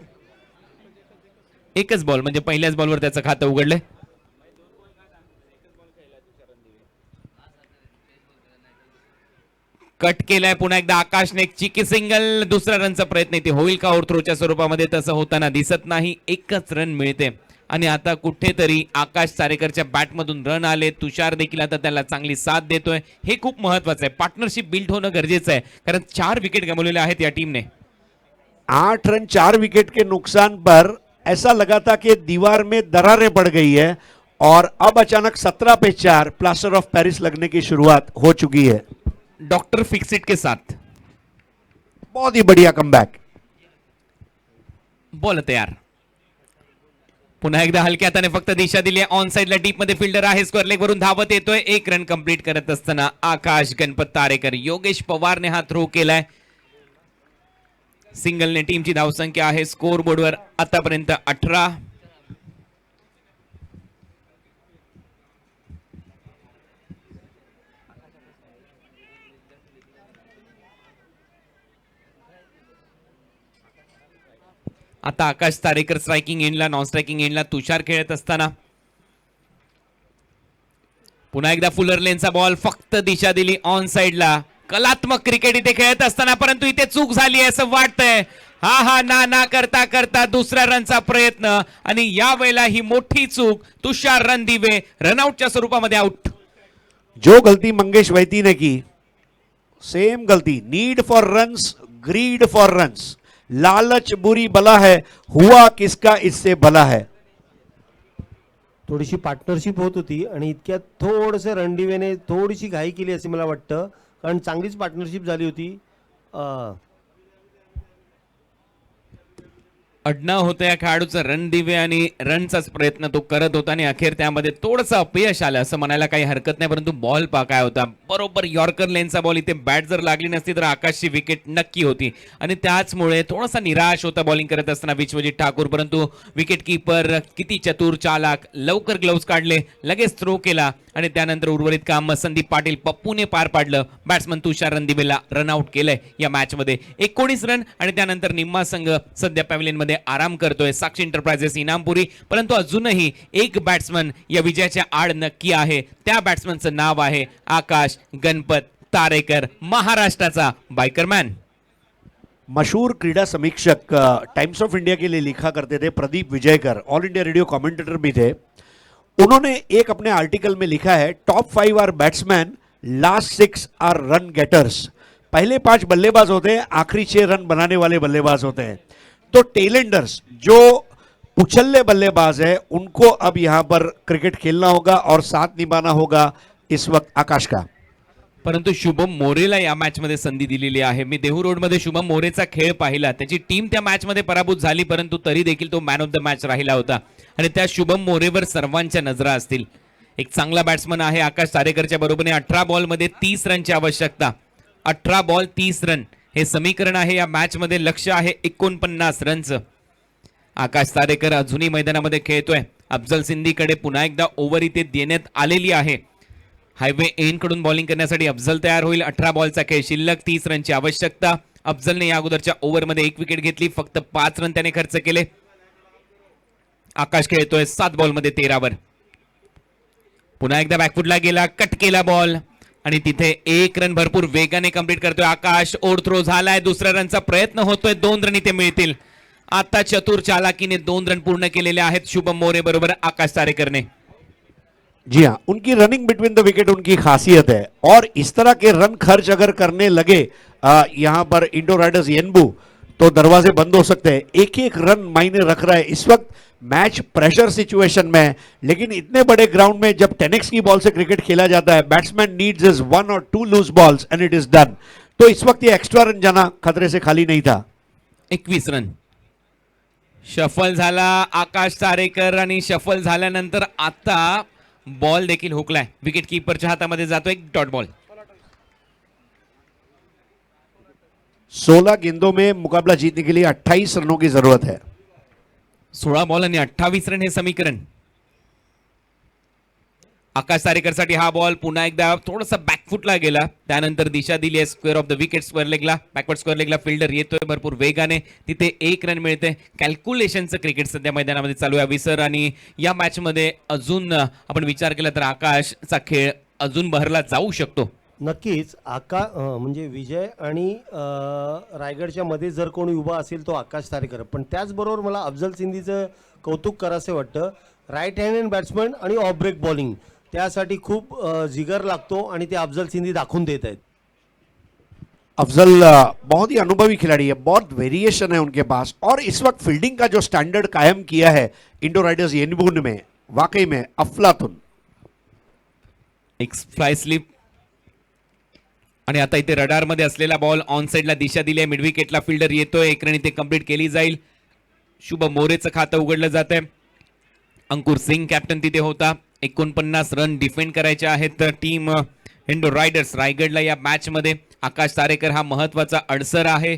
एकच बॉल म्हणजे पहिल्याच बॉलवर त्याचं खातं उघडलंय। कट केलाय पुन्हा एकदा आकाशने, एक चिकी सिंगल, दुसरा रनचा प्रयत्न इथे होईल का ओव्हरथ्रोच्या स्वरूपामध्ये, तसं होताना दिसत नाही। एकच रन मिळते, आणि आता कुठेतरी आकाश तारेकरच्या बॅटमधून रन आले। तुषार देखील आता त्याला चांगली साथ देतोय, हे खूप महत्वाचं आहे। पार्टनरशिप बिल्ड होणं गरजेचं आहे, कारण 4 विकेट गमावलेले आहेत या टीमने। 8 रन 4 विकेट के नुकसान पर ऐसा लगा था कि दीवार में दरारें पड़ गई है, और अब अचानक 17 पे 4 प्लास्टर ऑफ पेरिस लगने की शुरुआत हो चुकी है। डॉक्टर फिक्सिट के साथ बहुत ही बढ़िया कमबैक। बॉल तयार, पुन्हा एकदा हलक्या हाताने फक्त दिशा दिली, ऑन साइडला डीप मध्ये फिल्डर आहे, स्क्वेअर लेग वरून धावत येतोय। 1 रन कंप्लीट करत असताना आकाश गणपत तारेकर, योगेश पवारने हा थ्रो केलाय। सिंगलने टीमची धावसंख्या आहे स्कोर बोर्डवर आतापर्यंत 18। आता आकाश तारेकर स्ट्राइकिंग एंडला, नॉन स्ट्राइकिंग एंडला तुषार खेळत असताना पुन्हा एकदा फुलर लेनचा बॉल फक्त दिशा दिली ऑन साइडला. कलात्मक क्रिकेट इथे खेळत असताना परंतु इथे चूक झाली असं वाटतंय. हा ना करता करता दुसऱ्या रनचा प्रयत्न आणि यावेळेला ही मोठी चूक. तुषार रणदिवे रनआउटच्या स्वरूपामध्ये आउट. जो गलती मंगेश वैती ने की, सेम गलती. Need for runs, greed for runs. लालच बुरी बला है, हुआ किसका इससे भला है. थोडीशी पार्टनरशिप होत होती आणि इतक्यात थोडंसं रणदिवेने थोडीशी घाई केली असे मला वाटतं, कारण चांगलीच पार्टनरशिप झाली होती. अडनाव होतं या खेळाडूचं रणदिवे आणि रनचाच प्रयत्न तो करत होता आणि अखेर त्यामध्ये थोडंसं अपयश आलं असं म्हणायला काही हरकत नाही. परंतु बॉल काय होता, बरोबर यॉर्कर लेनचा बॉल. इथे बॅट जर लागली नसती तर आकाशची विकेट नक्की होती आणि त्याचमुळे थोडासा निराश होता बॉलिंग करत असताना विश्वजित ठाकूर. परंतु विकेट कीपर किती चतुर चालाक, लवकर ग्लोव्स काढले, लगेच थ्रो केला आणि त्यानंतर उर्वरित काम संदीप पाटील पप्पूने पार पाडलं. बॅट्समन तुषार रणदिवेला रनआउट केलंय या मॅच मध्ये. 19 रन आणि त्यानंतर निम्मा संघ सध्या पॅव्हिलियन मध्ये आराम करतोय. साक्षी एंटरप्राइजेस इनामपुरी. परंतु अजूनही एक बॅट्समन या विजयाच्या आड नक्की आहे. त्या बॅट्समनचं नाव आहे आकाश गणपत तारेकर, महाराष्ट्राचा बायकरमॅन. मशहूर क्रीडा समीक्षक टाइम्स ऑफ इंडिया के लिए लिखा करते थे Pradeep Vijaykar, All India Radio commentator भी थे. उन्होंने एक अपने आर्टिकल में लिखा है, top 5 are batsman, last 6 are run getters. पहले 5 बल्लेबाज होते हैं, आखिरी 6 रन बनाने वाले बल्लेबाज होते हैं. तो टेलेंडर्स जो उछल्ले बल्लेबाज है उनको अब यहां पर क्रिकेट खेलना होगा और साथ निभाना होगा इस वक्त आकाश का. परंतु शुभम मोरेला या मॅच मध्ये संधी दिलेली आहे. मी देहू रोड मध्ये शुभम मोरेचा खेळ पाहिला. त्याची टीम त्या मॅच मध्ये पराभूत झाली परंतु तरी देखील तो मॅन ऑफ द मॅच राहिला होता आणि त्या शुभम मोरेवर सर्वांच्या नजरा असतील. एक चांगला बॅट्समन आहे आकाश तारेकरच्या बरोबरीने. 18 बॉल मध्ये 30 रनची आवश्यकता. 18 बॉल 30 रन हे समीकरण आहे या मॅच मध्ये. लक्ष्य आहे 49 रनचं. आकाश तारेकर अजूनही मैदानामध्ये खेळतोय. अफजल सिंधीकडे पुन्हा एकदा ओव्हर इथे देण्यात आलेली आहे. हायवे एन कडून बॉलिंग करण्यासाठी अफजल तयार होईल. 18 बॉलचा खेळ शिल्लक, 30 रनची आवश्यकता. अफजलने या अगोदरच्या ओव्हरमध्ये 1 विकेट घेतली, फक्त 5 रन त्याने खर्च केले. आकाश खेळतोय 7 बॉलमध्ये 13 वर. पुन्हा एकदा बॅकफुटला गेला, कट केला बॉल आणि तिथे 1 रन भरपूर वेगाने कंप्लीट करतोय आकाश. ओव्हर थ्रो झालाय, दुसऱ्या रनचा प्रयत्न होतोय. 2 रन इथे मिळतील. आता चतुर चालाकीने 2 रन पूर्ण केलेले आहेत शुभम मोरे बरोबर आकाश तारेकरने. जी हाँ, उनकी रनिंग बिटवीन द विकेट उनकी खासियत है और इस तरह के रन खर्च अगर करने लगे यहाँ पर इंडो राइडर्स येनबू तो दरवाजे बंद हो सकते हैं. एक एक रन मायने रख रहा है. इस वक्त मैच प्रेशर सिचुएशन में है, लेकिन इतने बड़े ग्राउंड में जब 10x की बॉल से क्रिकेट खेला जाता है, बैट्समैन नीड्स इज 1 और 2 loose balls and it is done. तो इस वक्त ये एक्स्ट्रा रन जाना खतरे से खाली नहीं था. 21 रन शफल झाला आकाश तारेकर आणि शफल झाल्यानंतर आता बॉल देखील हुकलाय. विकेट कीपरच्या हातामध्ये जातो एक डॉट बॉल. 16 गेंदों में मुकाबला जीतने के लिए 28 रनों की जरूरत है. 16 बॉल आणि 28 रन हे समीकरण. आकाश तारेकरसाठी हा बॉल पुन्हा एकदा थोडासा बॅकफुटला गेला. त्यानंतर दिशा दिली आहे square of the wicket, square लेगला, बॅकवर्ड स्क्वेअर लेगला. फिल्डर येतोय भरपूर वेगाने, तिथे 1 रन मिळते. कॅल्क्युलेशनचं क्रिकेट सध्या मैदानामध्ये चालू आहे विसर. आणि या मॅच मध्ये अजून आपण विचार केला तर आकाशचा खेळ अजून बहरला जाऊ शकतो. नक्कीच. म्हणजे विजय आणि रायगडच्या मध्ये जर कोणी उभा असेल तो आकाश तारेकर. पण त्याचबरोबर मला अफजल सिंधीचं कौतुक करावंसं वाटतं. राईट हँड बॅट्समन आणि ऑफ ब्रेक बॉलिंग त्यासाठी खूप जिगर लागतो आणि ते अफजल सिंधी दाखवून देत आहेत. अफजल बहुत ही अनुभवी खिलाड़ी है, बहुत वेरिएशन है उनके पास और इस वक्त फील्डिंग का जो स्टैंडर्ड कायम किया है इंडो राइडर्स येनबून में, वाकई में अफलातून. एक फ्लाय स्लिप आणि आता इथे रडार मध्ये असलेला बॉल ऑन साइडला दिशा दिली आहे. मिड विकेटला फिल्डर येतोय. 1 रन इथे कंप्लीट केली जाईल. शुभम मोरेचं खातं उघडलं जात आहे. अंकुर सिंग कॅप्टन तिथे होता. 49 रन डिफेंड करायचे आहेत टीम इंडो रायडर्स रायगडला. या मॅच मध्ये आकाश तारेकर हा महत्वाचा अडसर आहे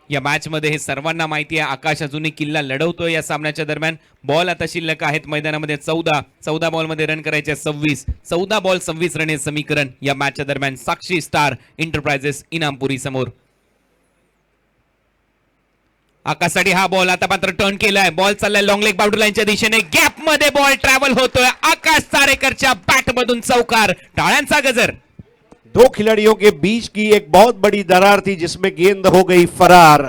या मॅच मध्ये, हे सर्वांना माहिती आहे. आकाश अजूनही किल्ला लढवतोय या सामन्याच्या दरम्यान. बॉल आता शिल्लक आहेत मैदानामध्ये 14 बॉल मध्ये रन करायचे 26. 14 बॉल 26 रन हे समीकरण या मॅचच्या दरम्यान साक्षी स्टार एंटरप्राइजेस इनामपुरी समोर. आकाशसाठी हा बॉल आता मात्र टर्न केलाय, बॉल चाललाय लॉंग लेग बाउंड्री लाईनच्या दिशेने, गॅप मध्ये बॉल ट्रॅव्हल होतोय, आकाश तारेकरच्या बॅट मधून चौकार, टाळ्यांचा गजर. दो खिलाड़ियों के बीच की एक बहुत बड़ी दरार थी जिसमें गेंद हो गई फरार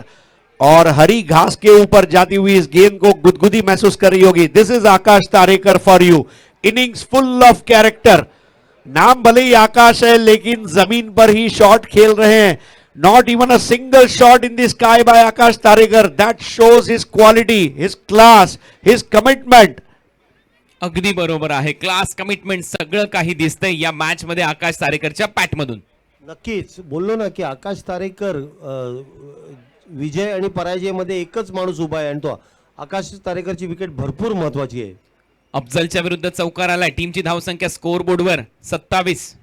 और हरी घास के ऊपर जाती हुई इस गेंद को गुदगुदी महसूस कर रही होगी. This is Akash Tarekar for you. Innings full of character. नाम भले ही आकाश है लेकिन जमीन पर ही शॉट खेल रहे हैं. Not even a single shot in the sky by Akash Tarekar. That shows his quality, his class, his commitment. अगदी बरोबर आहे, क्लास, कमिटमेंट सगळं काही दिसतंय या मॅच मध्ये आकाश तारेकरच्या बॅट मधून. नक्कीच बोललो ना की आकाश तारेकर विजय आणि पराजयमध्ये एकच माणूस उभा आहे आणि तो आकाश तारेकरची विकेट भरपूर महत्वाची आहे. अफजलच्या विरुद्ध चौकार आलाय, टीमची धावसंख्या स्कोर बोर्डवर 27.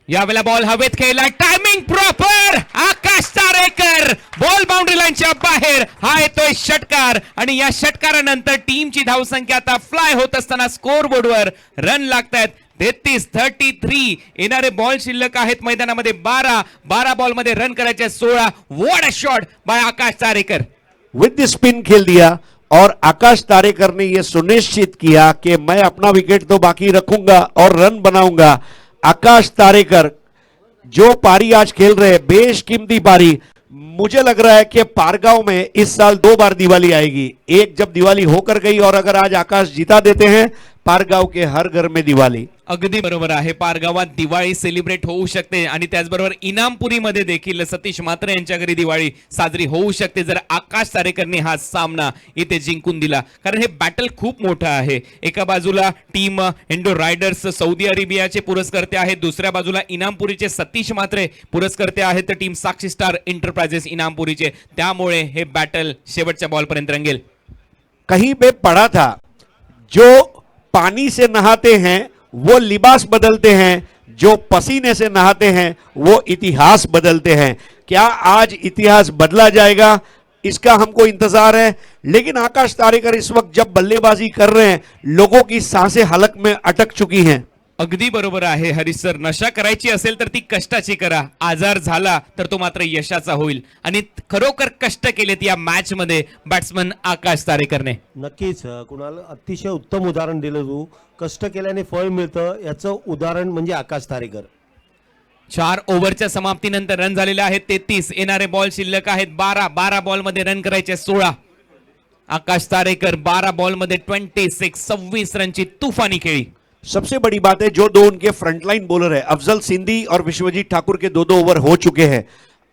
यावेळेला बॉल हवेत खेळला, टायमिंग प्रॉपर, आकाश तारेकर बॉल बाउंड्री लाईनच्या बाहेर, हा येतोय षटकार आणि या षटकारानंतर टीमची धावसंख्या आता फ्लाय होत असताना स्कोर बोर्डवर रन लागतायत 33. येणारे बॉल शिल्लक आहेत मैदानामध्ये 12 बॉल मध्ये रन करायचे 16. What a shot bye Akash Tarekar. विद द स्पिन खेल दिया और आकाश तारेकर ने यह सुनिश्चित किया कि मैं अपना विकेट तो बाकी रखूंगा और रन बनाऊंगा. आकाश तारेकर जो पारी आज खेल रहे हैं, बेशकीमती पारी. मुझे लग रहा है कि पारगांव में इस साल 2 बार दिवाली आएगी. एक जब दिवाली होकर गई और अगर आज आकाश जीता देते हैं, पारगांव के हर घर में दिवाली. अगदी बरोबर आहे, पारगावात दिवाळी सेलिब्रेट होऊ शकते आणि त्याचबरोबर इनामपुरीमध्ये देखील सतीश म्हात्रे यांच्या घरी दिवाळी साजरी होऊ शकते जर आकाश तारेकरने हा सामना इथे जिंकून दिला. कारण हे बॅटल खूप मोठं आहे. एका बाजूला टीम इंडो रायडर्स सौदी अरेबियाचे पुरस्कर्ते आहेत, दुसऱ्या बाजूला इनामपुरीचे सतीश म्हात्रे पुरस्कर्ते आहेत, तर टीम साक्षी स्टार एंटरप्राइजेस इनामपुरीचे. त्यामुळे हे बॅटल शेवटच्या बॉलपर्यंत रंगेल. कहीं पे पढ़ा था, जो पानी से नहाते हैं वो लिबास बदलते हैं, जो पसीने से नहाते हैं वो इतिहास बदलते हैं. क्या आज इतिहास बदला जाएगा, इसका हमको इंतजार है. लेकिन आकाश तारेकर इस वक्त जब बल्लेबाजी कर रहे हैं, लोगों की सांसें हलक में अटक चुकी हैं. अगदी बरोबर आहे हरीश सर. नशा करायची असेल तर ती कष्टाची करा, आजार झाला तर तो मात्र यशाचा होईल आणि खरोखर कष्ट केलेत या मॅच मध्ये बॅट्समन आकाश तारेकरने. नक्कीच कुणाल अतिशय उत्तम उदाहरण दिलं तू. कष्ट केल्याने फळ मिळतं याचं उदाहरण म्हणजे आकाश तारेकर. 4 ओव्हरच्या समाप्तीनंतर रन झालेले आहेत 33. येणारे बॉल शिल्लक आहेत 12 बॉल मध्ये रन करायचे 16. आकाश तारेकर 12 बॉल मध्ये 26 रनची तुफानी खेळी. सबसे बड़ी बात है, जो 2 उनके फ्रंटलाइन बॉलर है अफजल सिंधी और विश्वजीत ठाकुर के 2 ओवर हो चुके हैं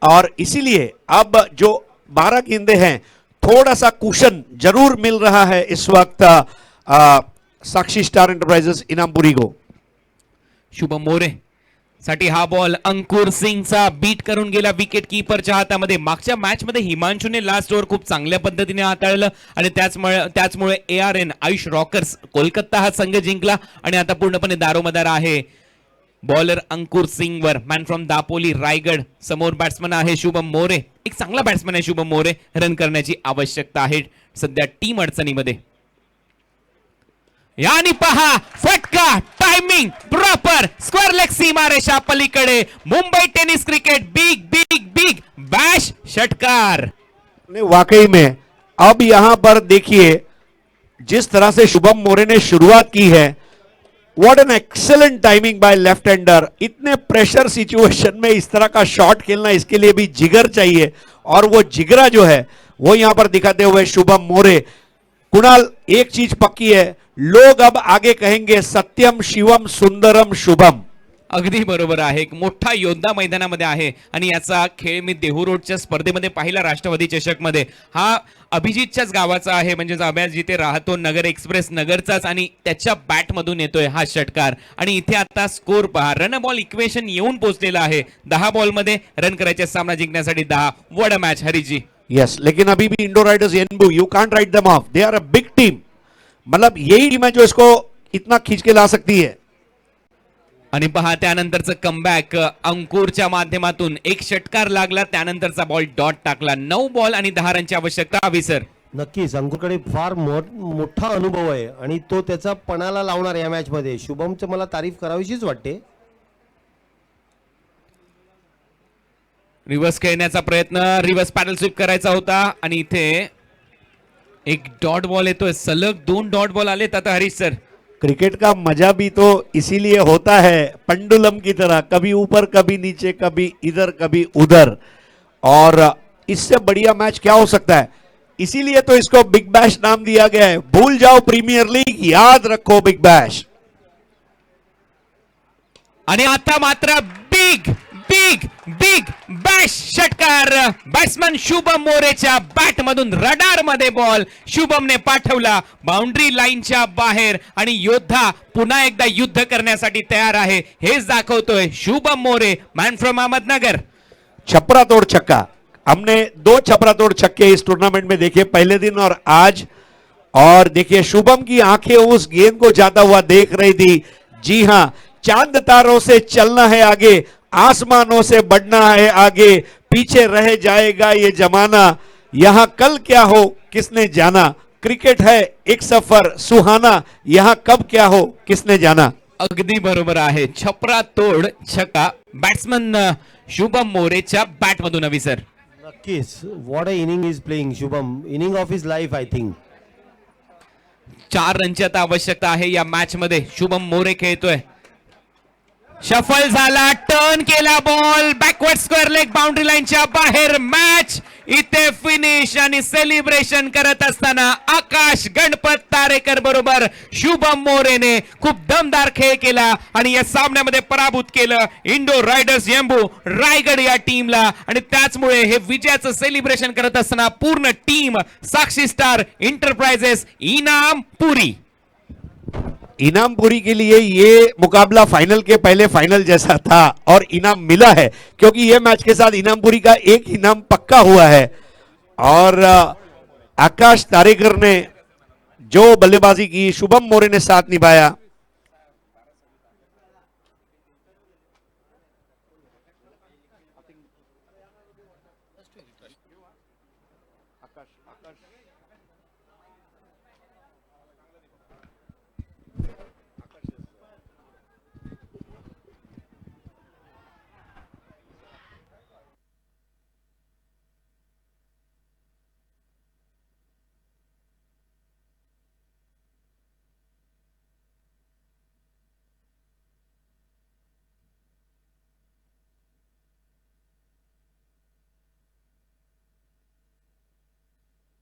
और इसीलिए अब जो 12 गेंदे हैं थोड़ा सा कुशन जरूर मिल रहा है इस वक्त साक्षी स्टार एंटरप्राइजेस इनामपुरी को. शुभम मोरे साठी हा बॉल अंकुर सिंगचा बीट करून गेला विकेट कीपरच्या हातामध्ये. मागच्या मॅच मध्ये हिमांशूने लास्ट ओव्हर खूप चांगल्या पद्धतीने हाताळलं आणि त्याचमुळे ARN आयुष रॉकर्स कोलकाता हा संघ जिंकला आणि आता पूर्णपणे दारोमदार आहे बॉलर अंकुर सिंग वर. Man from Dapoli Raigad. समोर बॅट्समन आहे शुभम मोरे. एक चांगला बॅट्समन आहे शुभम मोरे. रन करण्याची आवश्यकता आहे सध्या टीम अडचणीमध्ये. यानी पहा फटका, टायमिंग प्रॉपर, स्क्वेअर लेग सीमारेषा पलीकडे. Mumbai tennis cricket big big big bash षटकार. वाकई में अब यहां पर देखिए जिस तरह से शुभम मोरे ने शुरुआत की है, what an excellent timing by left hander. इतने प्रेशर सिचुएशन में इस तरह का शॉट खेलना, इसके लिए भी जिगर चाहिए और वो जिगरा जो है वो यहां पर दिखाते हुए शुभम मोरे. कुणाल, एक चीज पक्की है, लोग अब आगे कहेंगे सत्यम शिवम सुंदरम शुभम. अगदी बरोबर आहे. एक मोठा योद्धा मैदानामध्ये आहे आणि याचा खेळ मी देहू रोडच्या स्पर्धेमध्ये पाहिला राष्ट्रवादी चषक मध्ये. हा अभिजितच्याच गावाचा आहे, म्हणजे अभ्यास जिथे राहतो नगर एक्सप्रेस नगरचाच आणि त्याच्या बॅट मधून येतोय हा षटकार. आणि इथे आता स्कोर पहा, रन बॉल इक्वेशन येऊन पोहोचलेला आहे. 10 बॉल मध्ये रन करायचे सामना जिंकण्यासाठी 10. What a match Hariji. Yes, लेकिन अभी भी Indo Riders Yanbu, you can't write them off. They are a big team. मतलब यही टीम है जो इसको इतना खींच के ला सकती है. आणि पहा त्यानंतरचं कमबॅक अंकुरच्या माध्यमातून. एक षटकार लागला, त्यानंतरचा बॉल डॉट टाकला. 9 बॉल आणि 10 रनची आवश्यकता हवी सर. नक्कीच अंकुरकडे फार मोठा अनुभव आहे आणि तो त्याचा पणाला लावणार या मॅच मध्ये. शुभमचं मला तारीफ करावीशीच वाटते. रिव्हर्स खेळण्याचा प्रयत्न, रिव्हर्स पॅडल स्वीप करायचा होता आणि इथे एक डॉट बॉल येतोय. सलग 2 डॉट बॉल आलेत आता हरीश सर. क्रिकेट का मजा भी तो इसीलिए होता है पेंडुलम की तरह, कभी ऊपर कभी नीचे, कभी इधर कभी उधर, और इससे बढ़िया मैच क्या हो सकता है. इसीलिए तो इसको बिग बैश नाम दिया गया है. भूल जाओ प्रीमियर लीग, याद रखो बिग बैश. आणि आता मात्र बिग बिग बिग बॅश षटकार. बॅट्समन शुभम मोरेच्या बॅट मधून रडार मध्ये बॉल शुभमने पाठवला बाउंड्री लाईनच्या बाहेर आणि योद्धा पुन्हा एकदा युद्ध करण्यासाठी तयार आहे हेच दाखवतोय शुभम मोरे, मॅन फ्रॉम अहमदनगर. छपरा तोड़ छक्का. हमने 2 छपरा तोड़ छक्के इस टूर्नामेंट में देखे, पहले दिन और आज. और देखिए शुभम की आंखें उस गेंद को जाता हुआ देख रही थी. जी हां, चांद तारों से चलना है आगे, आसमानों से बढ़ना है आगे, पीछे रह जाएगा ये जमाना, यहां कल क्या हो किसने जाना. क्रिकेट है एक सफर सुहाना, यहां कब क्या हो किसने जाना. अगदी बरोबर आहे. छपरा तोड छक्का बॅट्समन शुभम मोरेच्या बॅट मधून हवी सर. नक्कीच. What a inning is playing Shubham. Inning of his life I think. 4 रनची आता आवश्यकता आहे या मॅच मध्ये. शुभम मोरे खेळतोय. शफल झाला, टर्न केला ball, backward square leg boundary लाईनच्या बाहेर. मॅच इथे फिनिश आणि सेलिब्रेशन करत असताना आकाश गणपत तारेकर बरोबर शुभम मोरेने खूप दमदार खेळ केला आणि या सामन्यामध्ये पराभूत केलं इंडो रायडर्स येंबू रायगड या टीमला. आणि त्याचमुळे हे विजयाचं सेलिब्रेशन करत असताना पूर्ण टीम साक्षी स्टार इंटरप्राइजेस इनाम पुरी. इनामपुरी के लिए ये मुकाबला फाइनल के पहले फाइनल जैसा था और इनाम मिला है, क्योंकि ये मैच के साथ इनामपुरी का एक इनाम पक्का हुआ है. और आकाश तारेकर ने जो बल्लेबाजी की, शुभम मोरे ने साथ निभाया.